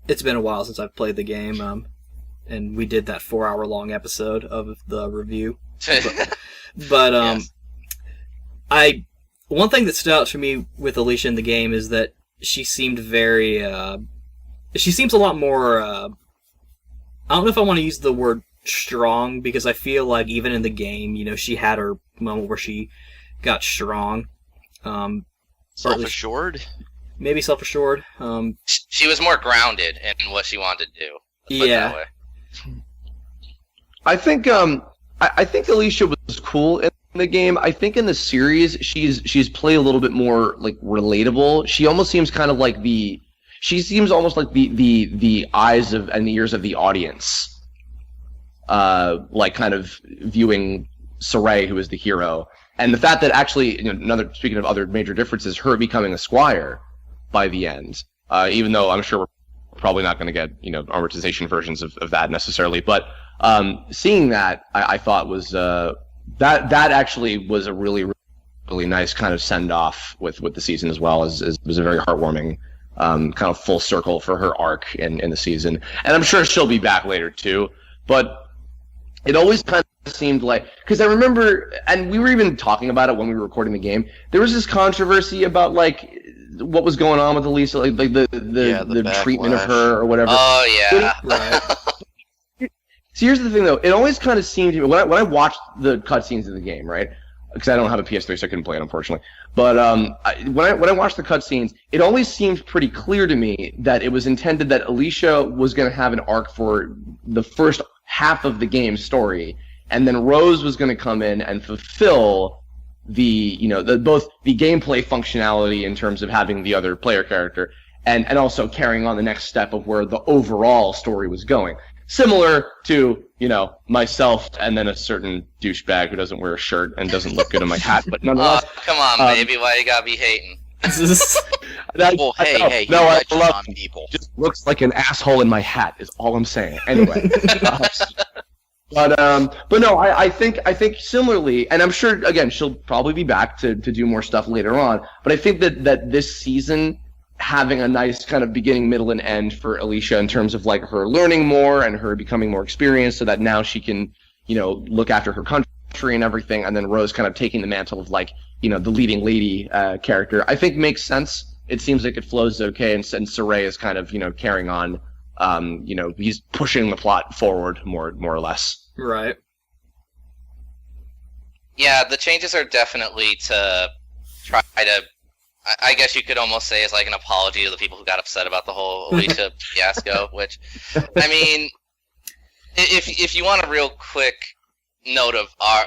It's been a while since I've played the game, and we did that 4-hour-long episode of the review. But Yes. One thing that stood out to me with Alicia in the game is that she seemed very. She seems a lot more. I don't know if I want to use the word strong, because I feel like even in the game, she had her moment where she got strong. Self-assured? Maybe self-assured. She was more grounded in what she wanted to do. Let's put it that way. I think I think Alicia was cool in the game. I think in the series she's played a little bit more like relatable. She almost seems kind of like the eyes of and the ears of the audience. Like kind of viewing Saray, who is the hero. And the fact that actually, speaking of other major differences, her becoming a squire by the end, even though I'm sure we're probably not going to get, amortization versions of that necessarily, but seeing that, I thought was, that actually was a really, really nice kind of send-off with the season as well. It was a very heartwarming kind of full circle for her arc in the season. And I'm sure she'll be back later too. But it always kind of seemed like, because I remember, and we were even talking about it when we were recording the game. There was this controversy about like what was going on with Alicia, like the treatment of her or whatever. Oh yeah. Right. So here's the thing, though. It always kind of seemed to me when I watched the cutscenes of the game, right? Because I don't have a PS3, so I couldn't play it, unfortunately. But when I watched the cutscenes, it always seemed pretty clear to me that it was intended that Alicia was going to have an arc for the first half of the game's story, and then Rose was going to come in and fulfill both the gameplay functionality in terms of having the other player character, and also carrying on the next step of where the overall story was going. Similar to, myself and then a certain douchebag who doesn't wear a shirt and doesn't look good in my hat, but nonetheless. Oh, come on, baby. Why you gotta be hating? Well, hey, no, I love on people. Just looks like an asshole in my hat is all I'm saying. Anyway. But no, I think similarly, and I'm sure, again, she'll probably be back to do more stuff later on, but I think that this season having a nice kind of beginning, middle, and end for Alicia in terms of like her learning more and her becoming more experienced, so that now she can, look after her country and everything, and then Rose kind of taking the mantle of like, the leading lady character, I think makes sense. It seems like it flows okay, and Saray is kind of, carrying on, he's pushing the plot forward more or less. Right. Yeah, the changes are definitely to try to, I guess you could almost say, is like an apology to the people who got upset about the whole Alicia fiasco. Which, I mean, if you want a real quick note of our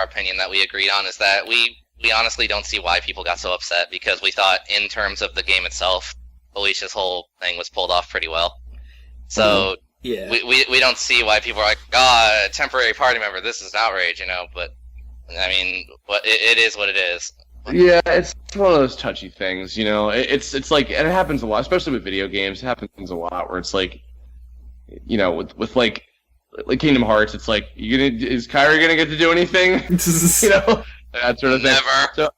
opinion that we agreed on, is that we honestly don't see why people got so upset, because we thought in terms of the game itself, Alicia's whole thing was pulled off pretty well. So yeah, we don't see why people are like, a temporary party member, this is outrage, But I mean, it is what it is. Yeah, it's one of those touchy things, It's like, and it happens a lot, especially with video games. It happens a lot where it's like, with like Kingdom Hearts, it's like, is Kyrie gonna get to do anything? That sort of thing. Never. So,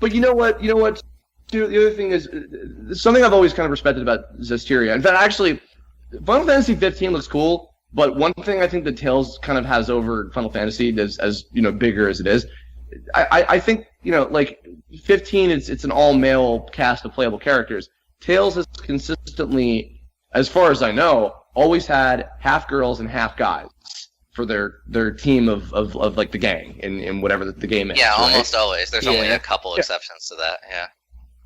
but you know what? The other thing is something I've always kind of respected about Zestiria. In fact, actually, Final Fantasy 15 looks cool, but one thing I think that Tales kind of has over Final Fantasy, as bigger as it is, I think, like 15, it's an all-male cast of playable characters. Tales has consistently, as far as I know, always had half girls and half guys for their team of like the gang in whatever the game is. Yeah, right? almost always. There's only a couple exceptions to that. Yeah.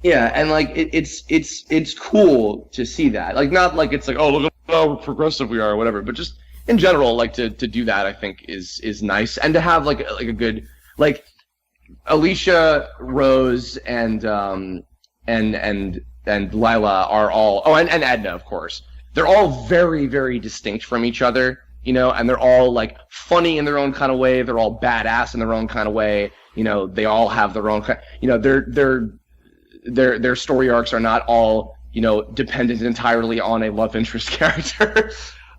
Yeah, and like it's cool to see that. Like, not like it's like, oh, look how progressive we are or whatever, but just in general, like to do that, I think is nice, and to have like a good, like, Alicia, Rose, and Lila are all, and Edna, of course. They're all very, very distinct from each other, and they're all like funny in their own kind of way. They're all badass in their own kind of way. They all have their own kind. Their story arcs are not all dependent entirely on a love interest character.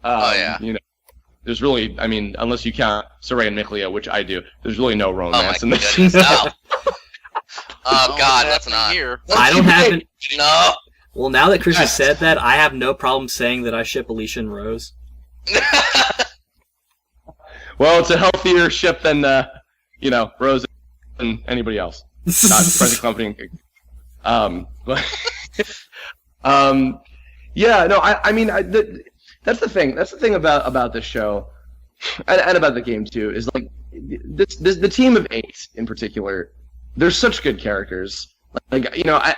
There's really, I mean, unless you count Saray and Miklia, which I do, there's really no romance in this. No. Oh God, let's not. Here. I don't have an... No. Well, now that Chris has said that, I have no problem saying that I ship Alicia and Rose. Well, it's a healthier ship than Rose and anybody else. Not present company. Yeah, no, I mean, that's the thing. That's the thing about this show, and about the game too. Is like the team of 8 in particular. They're such good characters. Like,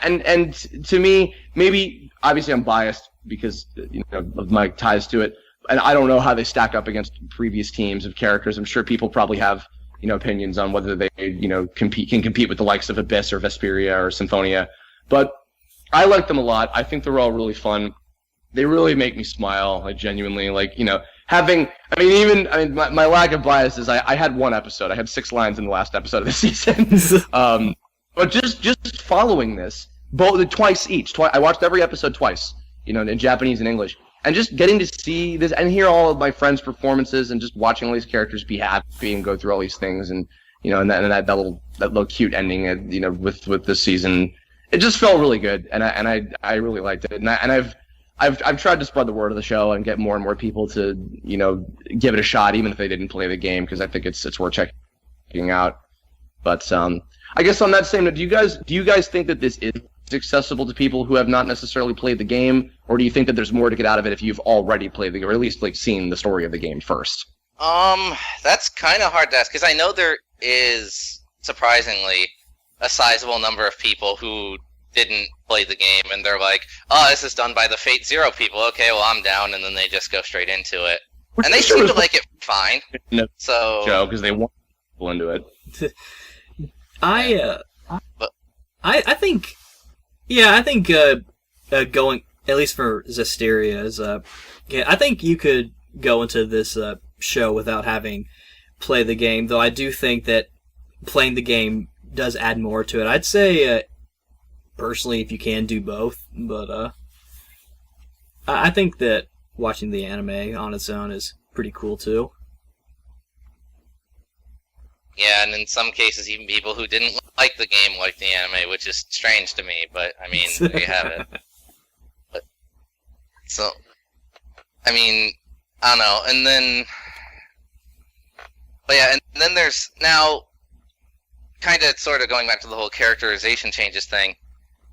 and to me, maybe obviously I'm biased because of my ties to it, and I don't know how they stack up against previous teams of characters. I'm sure people probably have opinions on whether they can compete with the likes of Abyss or Vesperia or Symphonia, but I like them a lot. I think they're all really fun. They really make me smile, like, genuinely, like, my lack of bias is I had one episode. I had 6 lines in the last episode of the season. But just following this, twice each. I watched every episode twice, in Japanese and English. And just getting to see this and hear all of my friends' performances and just watching all these characters be happy and go through all these things and, that little cute ending, with this season. it just felt really good, and I really liked it, and I've tried to spread the word of the show and get more and more people to give it a shot, even if they didn't play the game, because I think it's worth checking out. But I guess on that same note, do you guys think that this is accessible to people who have not necessarily played the game, or do you think that there's more to get out of it if you've already played the game, or at least seen the story of the game first? That's kind of hard to ask, because I know there is, surprisingly, a sizable number of people who didn't play the game, and they're like, oh, this is done by the Fate Zero people, okay, well, I'm down, and then they just go straight into it. And they seem to like it fine. So, Joe, because they want people into it. I think going, at least for Zestiria, I think you could go into this show without having played the game, though I do think that playing the game does add more to it. I'd say, personally, if you can, do both, but I think that watching the anime on its own is pretty cool, too. Yeah, and in some cases, even people who didn't like the game liked the anime, which is strange to me, but, I mean, there you have it. But, so, I mean, I don't know, and then... But yeah, and then there's now, kind of sort of going back to the whole characterization changes thing.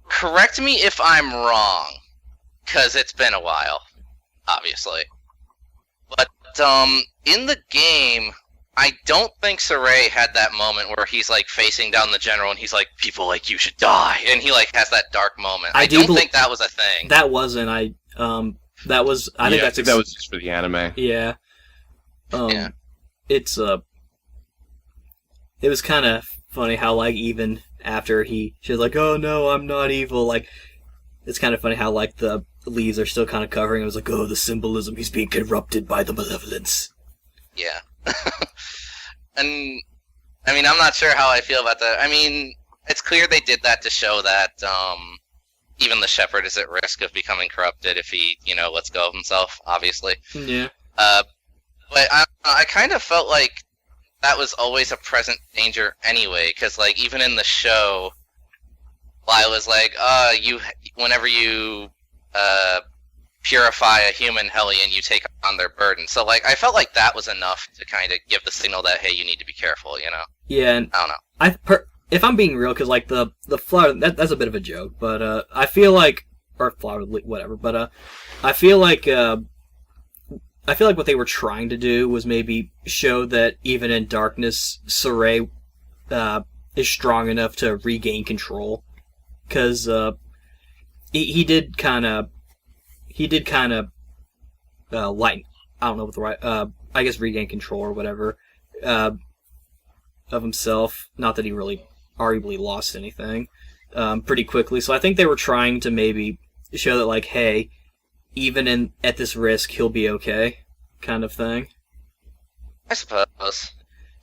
Correct me if I'm wrong, because it's been a while, obviously. But, in the game... I don't think Saray had that moment where he's, facing down the general and he's like, people like you should die. And he, has that dark moment. I don't think that was a thing. That wasn't. I think that was just for the anime. Yeah. Yeah. It was kind of funny how, even after she's like, oh no, I'm not evil. It's kind of funny how, the leaves are still kind of covering. It was like, oh, the symbolism, he's being corrupted by the malevolence. Yeah. And, I mean, I'm not sure how I feel about that. I mean, it's clear they did that to show that even the shepherd is at risk of becoming corrupted if he, lets go of himself, obviously. Yeah. But I kind of felt like that was always a present danger anyway, because, even in the show, Lila's like, whenever you purify a human hellion, you take on their burden. So, I felt like that was enough to kind of give the signal that, hey, you need to be careful, Yeah, and I don't know. If I'm being real, because, the flower, that's a bit of a joke, but, I feel like, or flower, whatever, but, I feel like what they were trying to do was maybe show that even in darkness, Saray, is strong enough to regain control. Because, he did kind of lighten, I don't know what the right, I guess regain control or whatever, of himself. Not that he really arguably lost anything, pretty quickly. So I think they were trying to maybe show that, hey, even at this risk, he'll be okay, kind of thing. I suppose.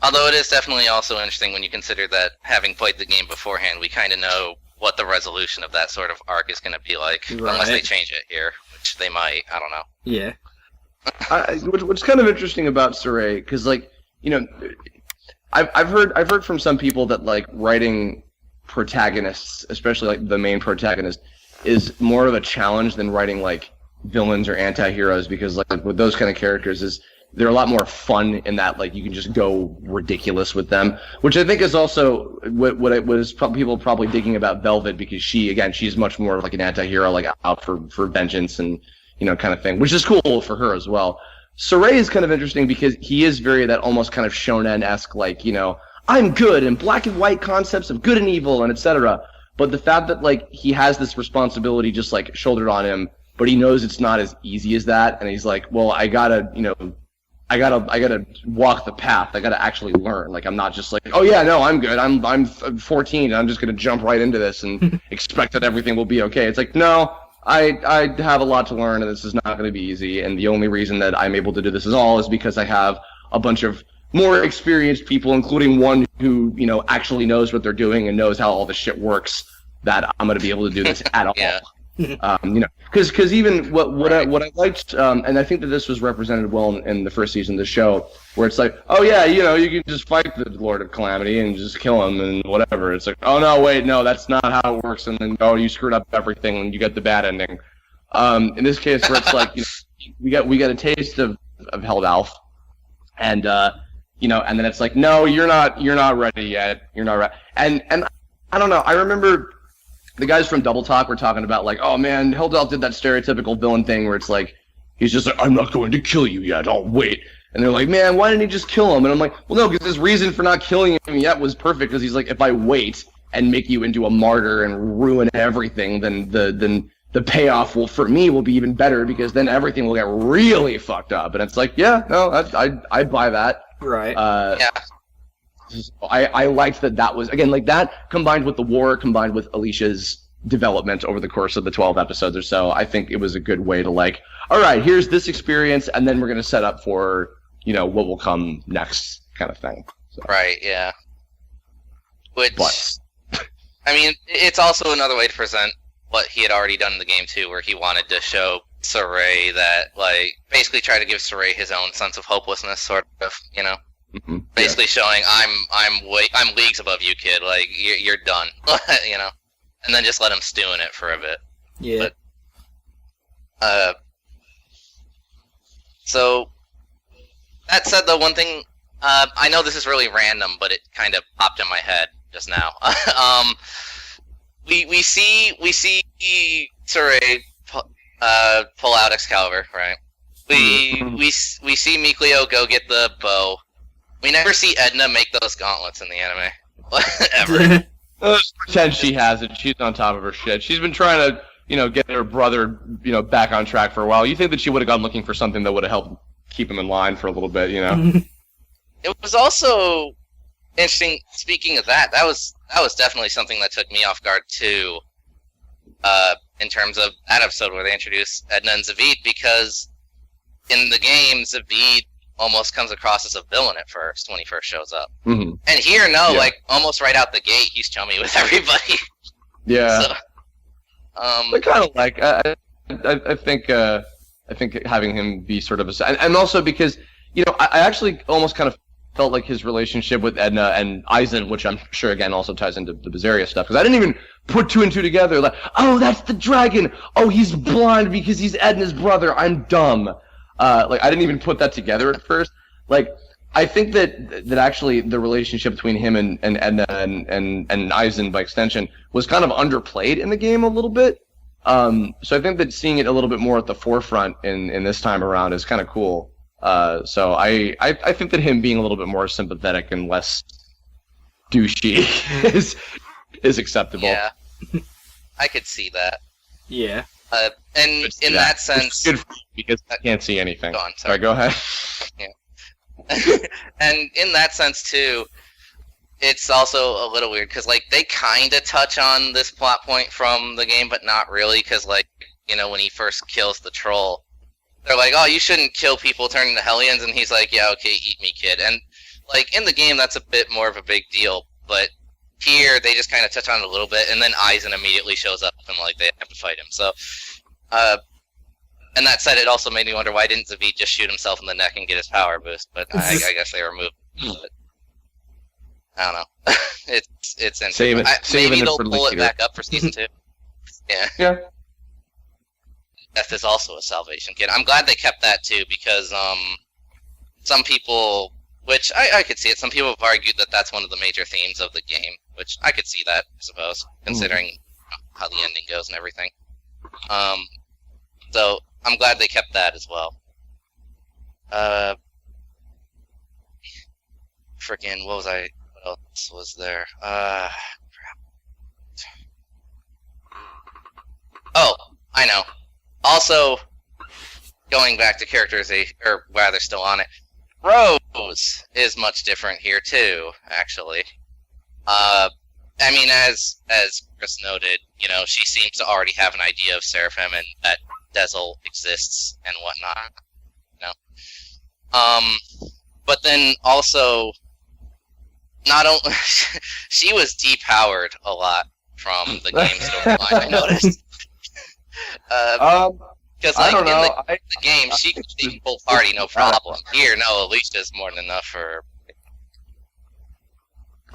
Although it is definitely also interesting when you consider that, having played the game beforehand, we kind of know what the resolution of that sort of arc is going to be like, right. Unless they change it here, which they might. I don't know. Yeah. What's kind of interesting about Saray, because I've heard from some people that writing protagonists, especially the main protagonist, is more of a challenge than writing villains or anti-heroes, because with those kind of characters they're a lot more fun in that you can just go ridiculous with them, which I think is also what it was people probably digging about Velvet, because she's much more of an anti-hero, out for vengeance and kind of thing, which is cool for her as well. Saray is kind of interesting because he is very that almost kind of shonen-esque, I'm good, and black and white concepts of good and evil and etc. But the fact that he has this responsibility just shouldered on him, but he knows it's not as easy as that, and he's like, well, I gotta walk the path. I gotta actually learn. I'm not just oh yeah, no, I'm good. I'm 14. And I'm just gonna jump right into this and expect that everything will be okay. It's no, I have a lot to learn, and this is not gonna be easy. And the only reason that I'm able to do this is because I have a bunch of more experienced people, including one who actually knows what they're doing and knows how all this shit works. That I'm gonna be able to do this at all. Yeah. Because even what I liked, and I think that this was represented well in the first season of the show, where it's like, oh yeah, you can just fight the Lord of Calamity and just kill him and whatever. It's like, oh no, wait, no, that's not how it works, and then you screwed up everything and you get the bad ending. In this case, where it's like, we got a taste of Hellmouth, and and then it's like, no, you're not ready yet. You're not ready. And I don't know. I remember the guys from Double Talk were talking about like, oh man, Hellmouth did that stereotypical villain thing where it's like, he's just like, I'm not going to kill you yet. I'll wait. And they're like, man, why didn't he just kill him? And I'm like, well, no, because his reason for not killing him yet was perfect. Because he's like, if I wait and make you into a martyr and ruin everything, then the payoff for me will be even better, because then everything will get really fucked up. And it's like, yeah, no, I buy that. Right. Yeah. I liked that was, again, like that combined with the war, combined with Alicia's development over the course of the 12 episodes or so. I think it was a good way to like, all right, here's this experience, and then we're going to set up for, what will come next kind of thing. So. Right, yeah. Which, I mean, it's also another way to present what he had already done in the game too, where he wanted to show Saray that, like, basically try to give Saray his own sense of hopelessness, sort of, Mm-hmm. Basically showing I'm leagues above you, kid. Like you're done, and then just let him stew in it for a bit. Yeah. But, so that said, though, one thing I know this is really random, but it kind of popped in my head just now. We see Saray pull out Excalibur, right? We see Mikleo go get the bow. We never see Edna make those gauntlets in the anime. Ever. Let's pretend she has it. She's on top of her shit. She's been trying to, get her brother, back on track for a while. You think that she would have gone looking for something that would have helped keep him in line for a little bit, It was also interesting, speaking of that was definitely something that took me off guard, too, in terms of that episode where they introduced Edna and Zavid, because in the game, Zavid almost comes across as a villain at first when he first shows up. Mm-hmm. And here, like, almost right out the gate, he's chummy with everybody. Yeah. So, I kind of like. I think having him be sort of and also because I actually almost kind of felt like his relationship with Edna and Aizen, which I'm sure again also ties into the Berseria stuff, because I didn't even put two and two together. Like, oh, that's the dragon. Oh, he's blind because he's Edna's brother. I'm dumb. I didn't even put that together at first. Like, I think that actually the relationship between him and Edna and Aizen by extension was kind of underplayed in the game a little bit. So I think that seeing it a little bit more at the forefront in this time around is kind of cool. So I think that him being a little bit more sympathetic and less douchey is acceptable. Yeah, I could see that. Yeah. And in that sense, it's good for you because I can't see anything. Go on, sorry, go ahead. Yeah. And in that sense too, it's also a little weird because like they kind of touch on this plot point from the game, but not really, because like when he first kills the troll, they're like, "Oh, you shouldn't kill people turning to Hellions," and he's like, "Yeah, okay, eat me, kid." And like in the game, that's a bit more of a big deal, but here they just kind of touch on it a little bit, and then Aizen immediately shows up and like they have to fight him. So, and that said, it also made me wonder why didn't Zavid just shoot himself in the neck and get his power boost? But I guess they removed it. But I don't know. it's interesting. Maybe they'll pull it back up for season 2. Yeah. Yeah. Death is also a salvation kit. I'm glad they kept that too, because some people, which I could see it, some people have argued that that's one of the major themes of the game, which I could see that, I suppose, considering how the ending goes and everything. So I'm glad they kept that as well. Freaking, what else was there? Oh, I know. Also, going back to characterization, or rather still on it, Rose is much different here too, actually. I mean, as Chris noted, she seems to already have an idea of Seraphim and that Dezel exists and whatnot. But then also, not only she was depowered a lot from the game storyline, I noticed. Because I like don't in know. the game, she could take full party, no problem. Here, no, Alicia's more than enough for her.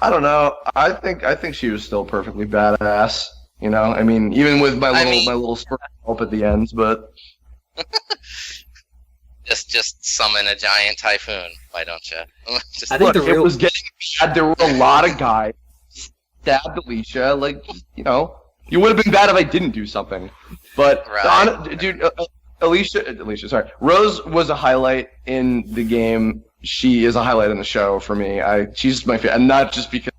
I don't know. I think she was still perfectly badass. You know, I mean, even with my little spurt help at the ends, but just summon a giant typhoon. Why don't you? Just, I think look, the real it was getting bad. There were a lot of guys stabbed Alicia. Like, you know, you would have been bad if I didn't do something. But Right. dude, Alicia, sorry, Rose was a highlight in the game. She is a highlight in the show for me. She's my favorite, and not just because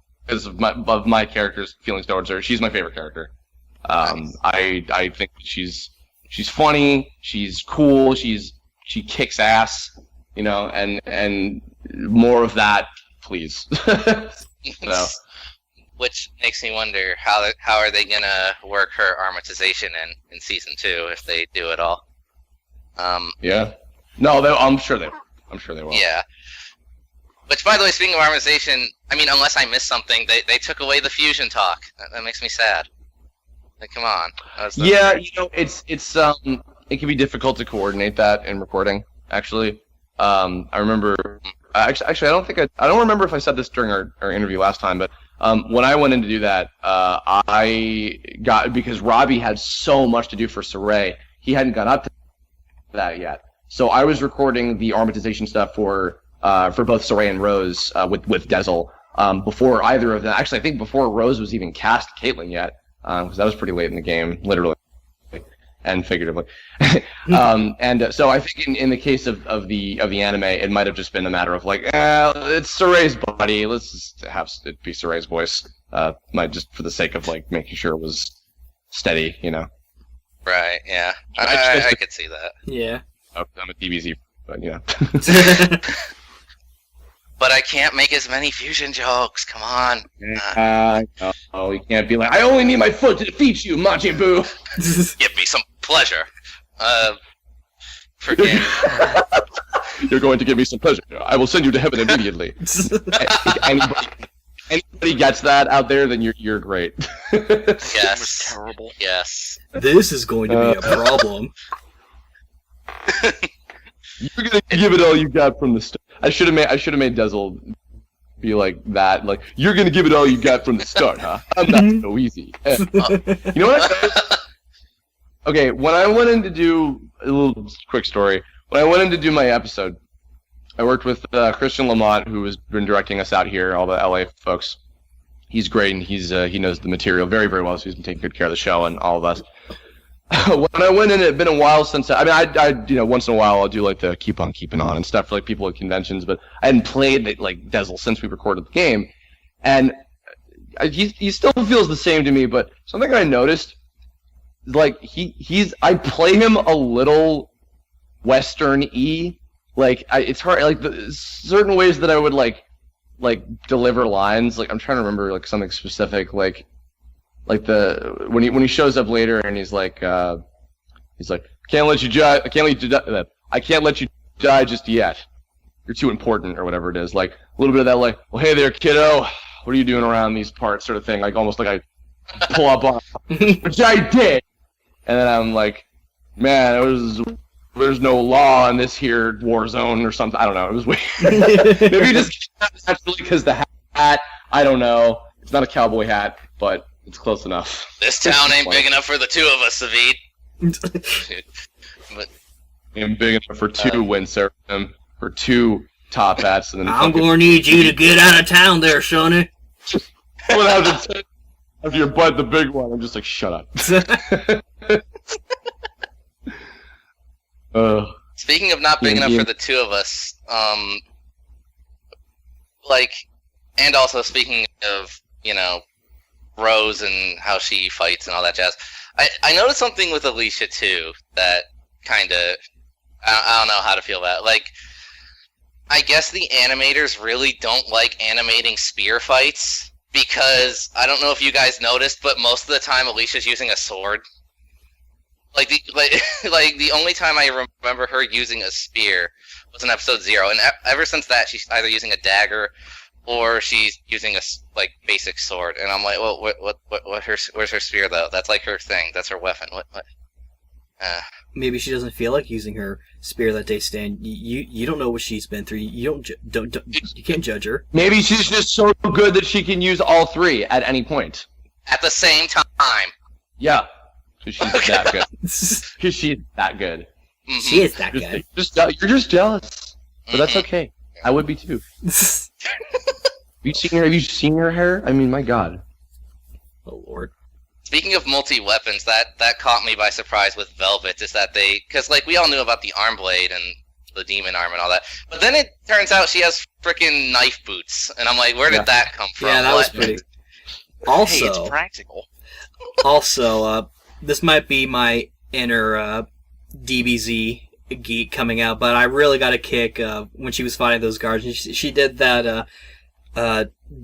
of my character's feelings towards her. She's my favorite character. I think she's funny. She's cool. She kicks ass. You know, and more of that, please. So. Which makes me wonder how are they gonna work her armatization in season 2 if they do it all. Yeah. No, I'm sure they will. Yeah. Which, by the way, speaking of armatization, I mean, unless I missed something, they took away the fusion talk. That makes me sad. Like, come on. Yeah, you know, it's it can be difficult to coordinate that in recording. Actually, I remember. Actually, I don't remember if I said this during our interview last time, but when I went in to do that, I got because Robbie had so much to do for Saray, he hadn't got up to that yet. So I was recording the armatization stuff for both Saray and Rose with Dezel before either of them. Actually, I think before Rose was even cast Caitlyn yet, because that was pretty late in the game, literally and figuratively. So I think in the case of the anime, it might have just been a matter of like, it's Saray's buddy. Let's just have it be Saray's voice. Might just for the sake of like making sure it was steady, you know. Right. Yeah. I could see that. yeah. I'm a DBZ, but yeah. But I can't make as many fusion jokes. Come on. Oh, you can't be like, I only need my foot to defeat you, Majin Buu. Give me some pleasure. Freaking. You're going to give me some pleasure. I will send you to heaven immediately. Anybody gets that out there, then you're great. Yes. was terrible. Yes. This is going to be a problem. You're gonna give it all you got from the start. I should have made Dezel be like that. Like, you're gonna give it all you got from the start, huh? I'm not so easy. You know what? Okay, when I went in to do a little quick story, when I went in to do my episode, I worked with Christian Lamont, who has been directing us out here, all the LA folks. He's great, and he knows the material very, very well, so he's been taking good care of the show and all of us. When I went in, it had been a while since I once in a while I'll do like the keep on keeping on and stuff for like people at conventions, but I hadn't played like Dezel since we recorded the game, and he still feels the same to me. But something I noticed, like I play him a little Western-y, like it's hard, like certain ways that I would like deliver lines. Like I'm trying to remember like something specific, like when he shows up later and he's like can't let you die, I can't let you die just yet. You're too important or whatever it is. Like a little bit of that, like, well, hey there, kiddo, what are you doing around these parts, sort of thing. Like almost like I pull up on, which I did, and then I'm like, man, there's no law in this here war zone or something. I don't know. It was weird. Maybe just naturally because the hat. I don't know. It's not a cowboy hat, but it's close enough. This town ain't big enough for the two of us, Savid. But I'm big enough for two windsurfing, for two top hats, and then I'm gonna need you to get out of town there, Sonny. after your butt, the big one. I'm just like, shut up. speaking of not big enough for the two of us, and also speaking of, Rose and how she fights and all that jazz, I noticed something with Alicia too that kind of, I don't know how to feel about it. Like, I guess the animators really don't like animating spear fights, because I don't know if you guys noticed, but most of the time Alicia's using a sword. Like the only time I remember her using a spear was in episode 0, and ever since that she's either using a dagger or she's using a basic sword. And I'm like, well, where's her spear though? That's like her thing. That's her weapon. What? Maybe she doesn't feel like using her spear that day, Stan. You don't know what she's been through. You don't you can't judge her. Maybe she's just so good that she can use all three at any point. At the same time. Yeah, because she's that good. Because she's that good. Mhm. She is that good. You're just jealous, but that's Mhm. okay. I would be too. Have you seen her hair? I mean, my God. Oh Lord. Speaking of multi-weapons, that caught me by surprise with Velvet, is that because like we all knew about the arm blade and the demon arm and all that, but then it turns out she has freaking knife boots, and I'm like, where did that come from? Yeah, that was pretty. Also, Hey, it's practical. this might be my inner DBZ geek coming out, but I really got a kick when she was fighting those guards. And she did that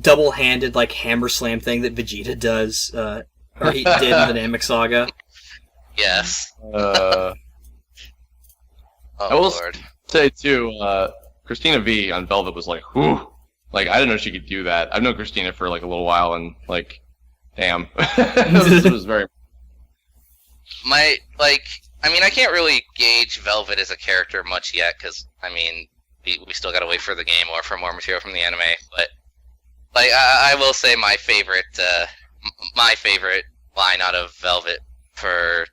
double-handed like hammer slam thing that Vegeta does, or he did in the Namek Saga. Yes. I will Lord. say too, Christina V on Velvet was like, whew. Like, I didn't know she could do that. I've known Christina for like a little while, and like, damn, it was very. I mean, I can't really gauge Velvet as a character much yet, because, I mean, we still gotta wait for the game or for more material from the anime, but, like, I will say my favorite line out of Velvet for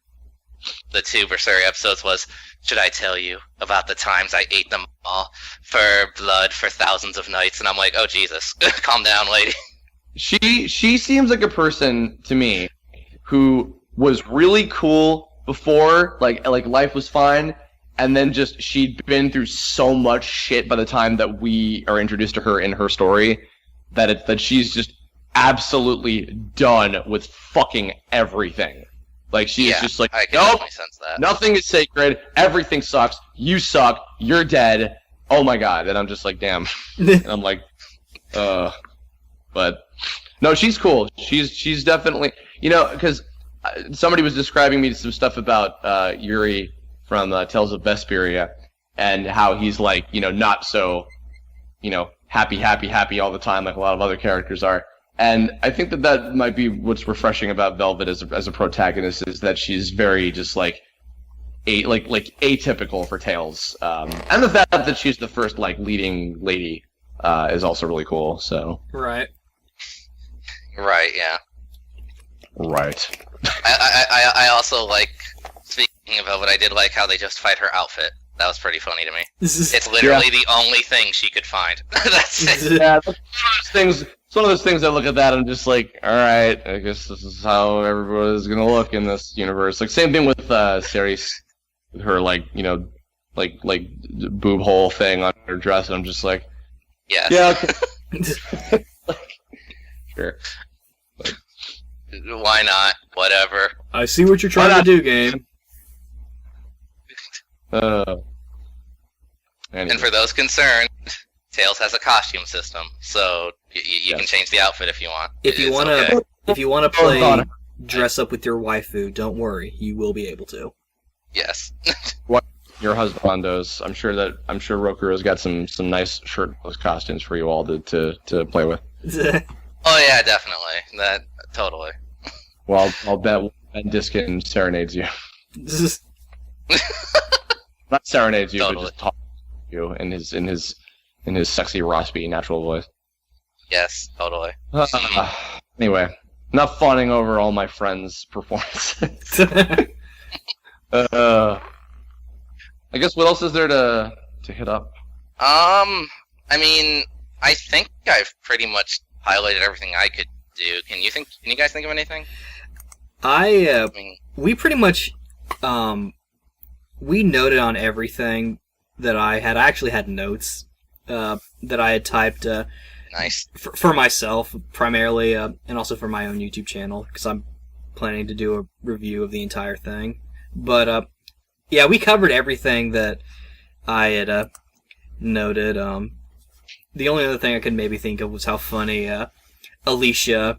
the 2 Berseria episodes was, "Should I tell you about the times I ate them all for blood for thousands of nights?" And I'm like, oh Jesus, calm down, lady. She seems like a person to me who was really cool before, like life was fine, and then just she'd been through so much shit by the time that we are introduced to her in her story that she's just absolutely done with fucking everything. Like she's just like, I can nope, definitely sense that. nothing is sacred, everything sucks, you suck, you're dead, oh my god. And I'm just like, damn. And I'm like, but no, she's cool. She's definitely, because somebody was describing me some stuff about Yuri from Tales of Vesperia, and how he's like, not so, happy all the time like a lot of other characters are. And I think that might be what's refreshing about Velvet as a protagonist, is that she's very just like atypical for Tales, and the fact that she's the first like leading lady is also really cool. So Right. Right, yeah. right. I also like, speaking of Velvet, I did like how they justified her outfit. That was pretty funny to me. It's literally the only thing she could find. That's it. Yeah, it's one of those things I look at that and I'm just like, alright, I guess this is how everybody's gonna look in this universe. Like, same thing with Ceres, with her, like boob hole thing on her dress, and I'm just like, Yes. yeah, okay. Sure. Why not? Whatever. I see what you're trying to do, game. Anyway. And for those concerned, Tails has a costume system, so you can change the outfit if you want. If you It's wanna, okay. if you wanna play dress up with your waifu, don't worry, you will be able to. Yes. Your husbandos, I'm sure Rokuro's got some nice shirtless costumes for you all to play with. Oh yeah, definitely. That totally. Well, I'll bet Ben Diskin serenades you. Not serenades you, Totally. but just talks to you in his sexy, raspy, natural voice. Yes, totally. Anyway, enough fawning over all my friends' performances. I guess what else is there to hit up? I mean, I think I've pretty much highlighted everything I could do. Can you guys think of anything? I mean, we pretty much we noted on everything that I had. I actually had notes that I had typed nice. for myself primarily, and also for my own YouTube channel, because I'm planning to do a review of the entire thing. But yeah, we covered everything that I had noted. The only other thing I could maybe think of was how funny Alicia,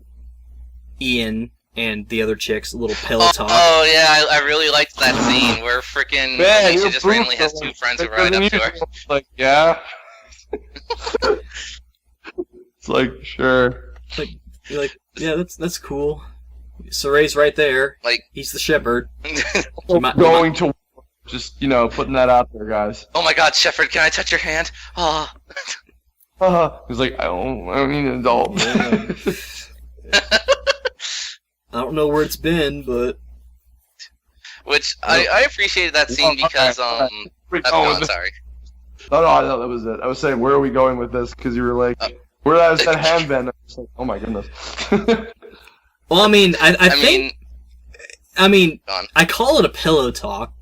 Ian, and the other chick's little pillow talk. Oh yeah, I really liked that scene where freaking Man, Alicia just randomly has 2 friends who ride up to her. Like, yeah. It's like, sure. You're like, yeah, that's cool. Soray's right there. Like, He's the shepherd. Going to just putting that out there, guys. oh my God, Shepard, can I touch your hand? Oh. He's like, I don't need an adult. I don't know where it's been, but Which I appreciated that scene because go on, sorry. No, that was it. I was saying, where are we going with this? Because you were like, where has that hand been? I was like, oh my goodness. well, I mean, I mean, go on. I call it a pillow talk.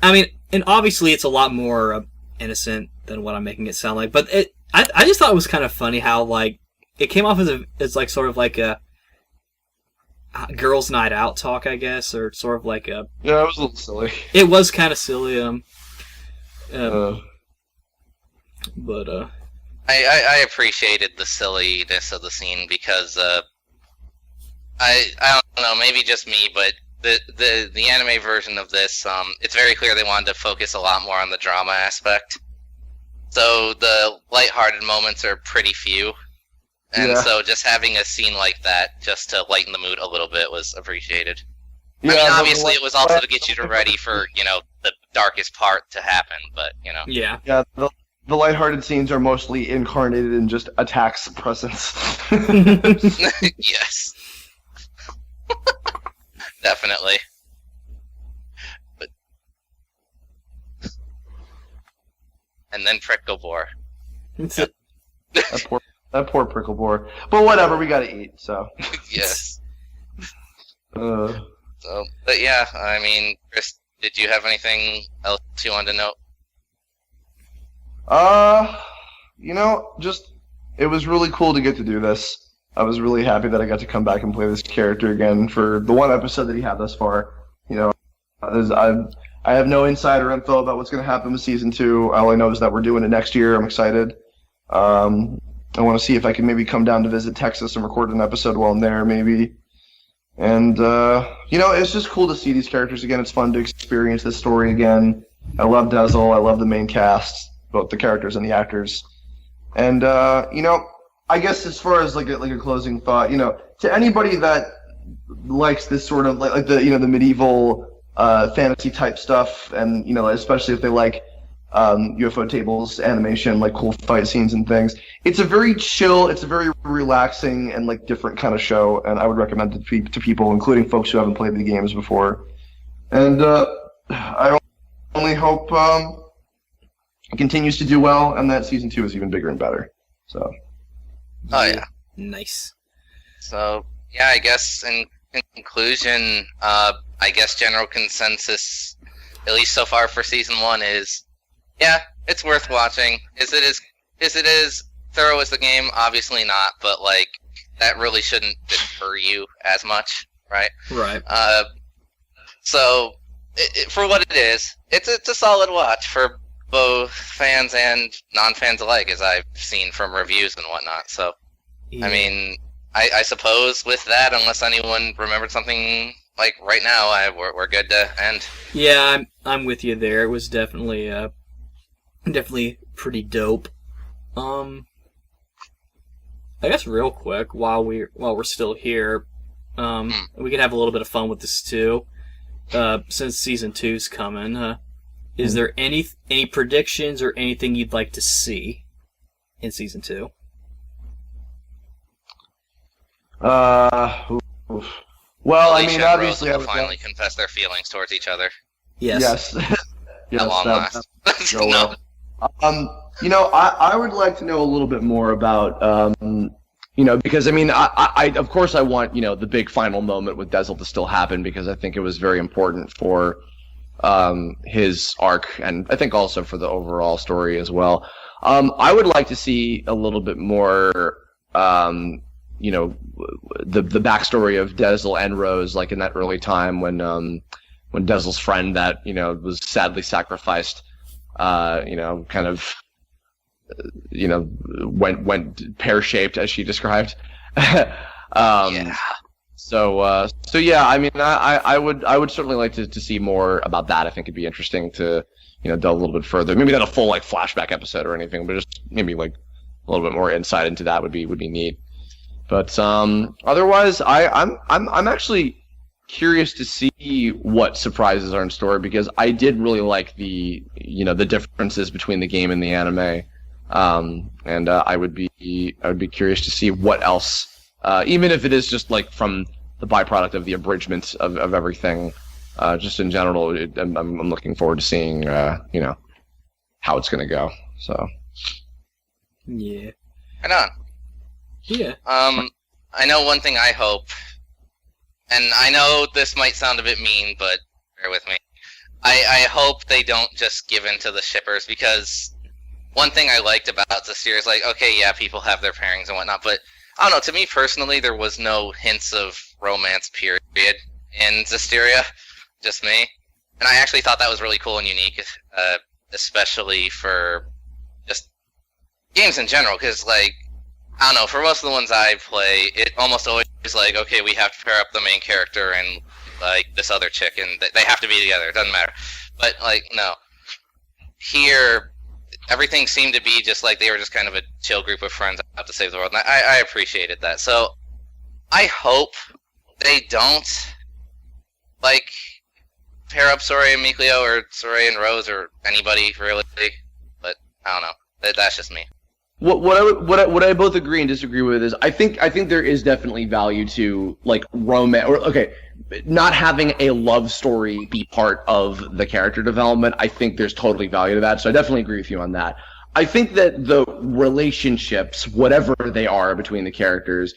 I mean, and obviously it's a lot more innocent than what I'm making it sound like. But I just thought it was kind of funny how like it came off as like sort of like a girls' night out talk, I guess, or sort of like a. Yeah, it was a little silly. It was kind of silly. But I appreciated the silliness of the scene because I don't know, maybe just me, but the anime version of this, it's very clear they wanted to focus a lot more on the drama aspect. So the lighthearted moments are pretty few. And so just having a scene like that just to lighten the mood a little bit was appreciated. Yeah, I mean, obviously it was also to get you ready for, the darkest part to happen, but, yeah. Yeah, the lighthearted scenes are mostly incarnated in just attack suppressants. Yes. Definitely. But... And then Prickleborn. That poor Prickleborn. But whatever, we gotta eat, so. Yes. But yeah, I mean, Chris, did you have anything else you wanted to note? Just, it was really cool to get to do this. I was really happy that I got to come back and play this character again for the one episode that he had thus far. I have no insider info about what's going to happen with Season 2. All I know is that we're doing it next year. I'm excited. I want to see if I can maybe come down to visit Texas and record an episode while I'm there, maybe. And, it's just cool to see these characters again. It's fun to experience this story again. I love Dezel. I love the main cast, both the characters and the actors. And, I guess as far as like a closing thought, to anybody that likes this sort of like the the medieval fantasy type stuff, and especially if they like UFO tables, animation, like cool fight scenes and things, it's a very chill, it's a very relaxing and like different kind of show, and I would recommend it to people, including folks who haven't played the games before. And I only hope it continues to do well, and that Season 2 is even bigger and better. So. Oh yeah. Nice. So yeah, I guess in conclusion, I guess general consensus, at least so far for Season 1, is yeah, it's worth watching. Is it as thorough as the game? Obviously not, but like that really shouldn't deter you as much, right? Right. So for what it is, it's a solid watch for both fans and non-fans alike, as I've seen from reviews and whatnot. So, yeah. I mean, I suppose with that, unless anyone remembered something like right now, we're good to end. Yeah, I'm with you there. It was definitely pretty dope. I guess real quick while we're still here, we could have a little bit of fun with this too. Since Season 2's coming. Is there any predictions or anything you'd like to see in Season 2? Well, Alicia I mean, and obviously, Rose will finally confess their feelings towards each other. Yes. Yes. At long last. No. I would like to know a little bit more about, because I mean, I of course I want the big final moment with Dezel to still happen, because I think it was very important for his arc, and I think also for the overall story as well. I would like to see a little bit more, the backstory of Dezel and Rose, like in that early time when Dezel's friend that was sadly sacrificed, kind of, went pear-shaped, as she described. Yeah. So yeah, I mean, I would certainly like to see more about that. I think it'd be interesting to delve a little bit further. Maybe not a full like flashback episode or anything, but just maybe like a little bit more insight into that would be neat. But otherwise, I'm actually curious to see what surprises are in store, because I did really like the differences between the game and the anime, and I would be curious to see what else, even if it is just like from the byproduct of the abridgment of everything, just in general. I'm looking forward to seeing how it's gonna go. So Yeah. Right on. Yeah. I know one thing I hope, and I know this might sound a bit mean, but bear with me. I hope they don't just give in to the shippers, because one thing I liked about Zestiria is like, okay, yeah, people have their pairings and whatnot, but I don't know, to me personally, there was no hints of romance, period, in Zestiria. Just me. And I actually thought that was really cool and unique, especially for just games in general, because, like, I don't know, for most of the ones I play, it almost always is like, okay, we have to pair up the main character and, like, this other chick, and they have to be together, it doesn't matter. But, like, no. Here, everything seemed to be just like they were just kind of a chill group of friends out to save the world, and I appreciated that. So, I hope they don't, like, pair up Soraya and Mikleo, or Soraya and Rose, or anybody, really. But, I don't know. That's just me. What I both agree and disagree with is I think there is definitely value to, like, romance, or not having a love story be part of the character development. I think there's totally value to that, so I definitely agree with you on that. I think that the relationships, whatever they are between the characters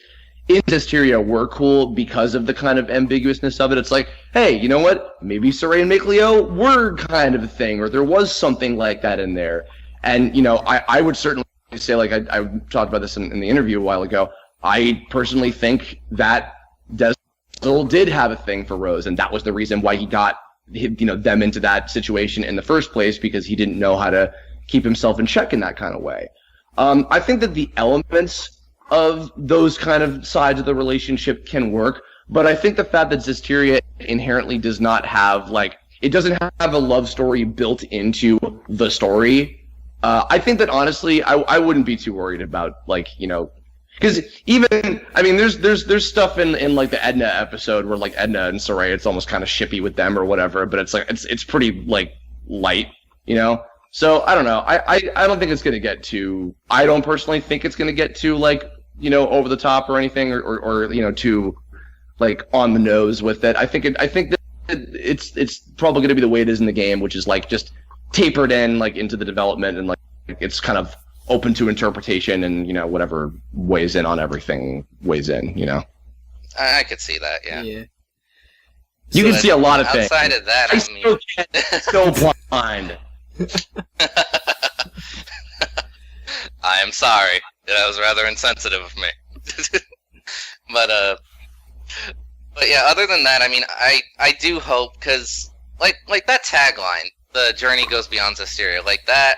in Zestiria, were cool because of the kind of ambiguousness of it. It's like, hey, you know what? Maybe Soraya and Mikleo were kind of a thing, or there was something like that in there. And, I would certainly say, like, I talked about this in the interview a while ago, I personally think that Dezel did have a thing for Rose, and that was the reason why he got them into that situation in the first place, because he didn't know how to keep himself in check in that kind of way. I think that the elements of those kind of sides of the relationship can work, but I think the fact that Zestiria inherently does not have, like, it doesn't have a love story built into the story. I think that, honestly, I wouldn't be too worried about, like, because even, I mean, there's stuff in like the Edna episode where, like, Edna and Soraya, it's almost kind of shippy with them or whatever, but it's like it's pretty, like, light, So I don't know. I don't think it's gonna get too. I don't personally think it's gonna get too, like, over the top or anything, or too, like, on the nose with it. I think that it's probably gonna be the way it is in the game, which is, like, just tapered in, like, into the development, and, like, it's kind of open to interpretation, and whatever weighs in on everything weighs in. I could see that, yeah. Yeah. You can see a lot of things. Outside of that, I still blind. I am sorry. That was rather insensitive of me. But yeah, other than that, I mean, I do hope, because, like that tagline, the journey goes beyond Zestiria, like, that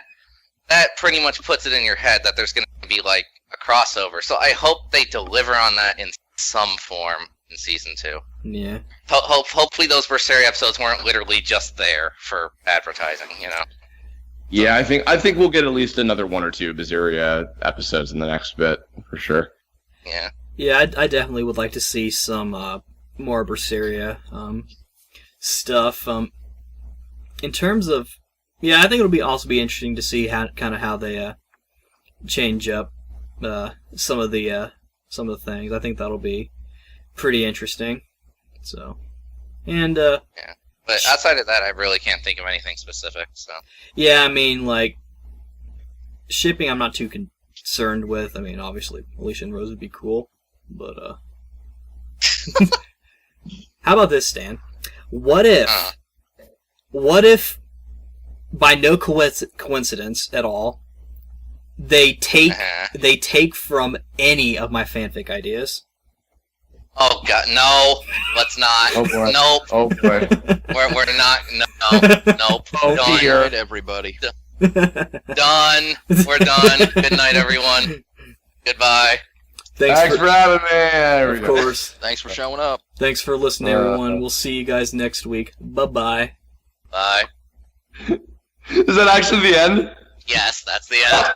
pretty much puts it in your head that there's going to be, like, a crossover. So I hope they deliver on that in some form in Season 2. Yeah. Hopefully those Berseria episodes weren't literally just there for advertising, Yeah, I think we'll get at least another one or two Berseria episodes in the next bit, for sure. Yeah. Yeah, I definitely would like to see some more Berseria stuff. In terms of, yeah, I think it'll also be interesting to see how they change up some of the things. I think that'll be pretty interesting. So, and yeah, but outside of that, I really can't think of anything specific. So, yeah, I mean, like, shipping, I'm not too concerned with. I mean, obviously, Alicia and Rose would be cool, but how about this, Stan? What if, by no coincidence at all, they take from any of my fanfic ideas? Oh God, no! Let's not. Oh boy. Nope. Oh boy. We're not. No. Nope. Oh Done. dear. Alright, everybody. Done. We're done. Good night, everyone. Goodbye. Thanks for having me. There we Of go. course. Thanks for showing up. Thanks for listening, everyone. We'll see you guys next week. Bye-bye. Bye. Is that actually the end? Yes, that's the end.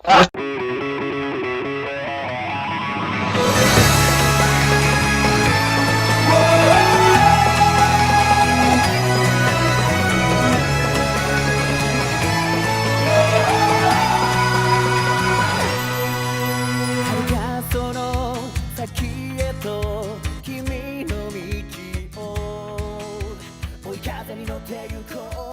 風に乗って行こう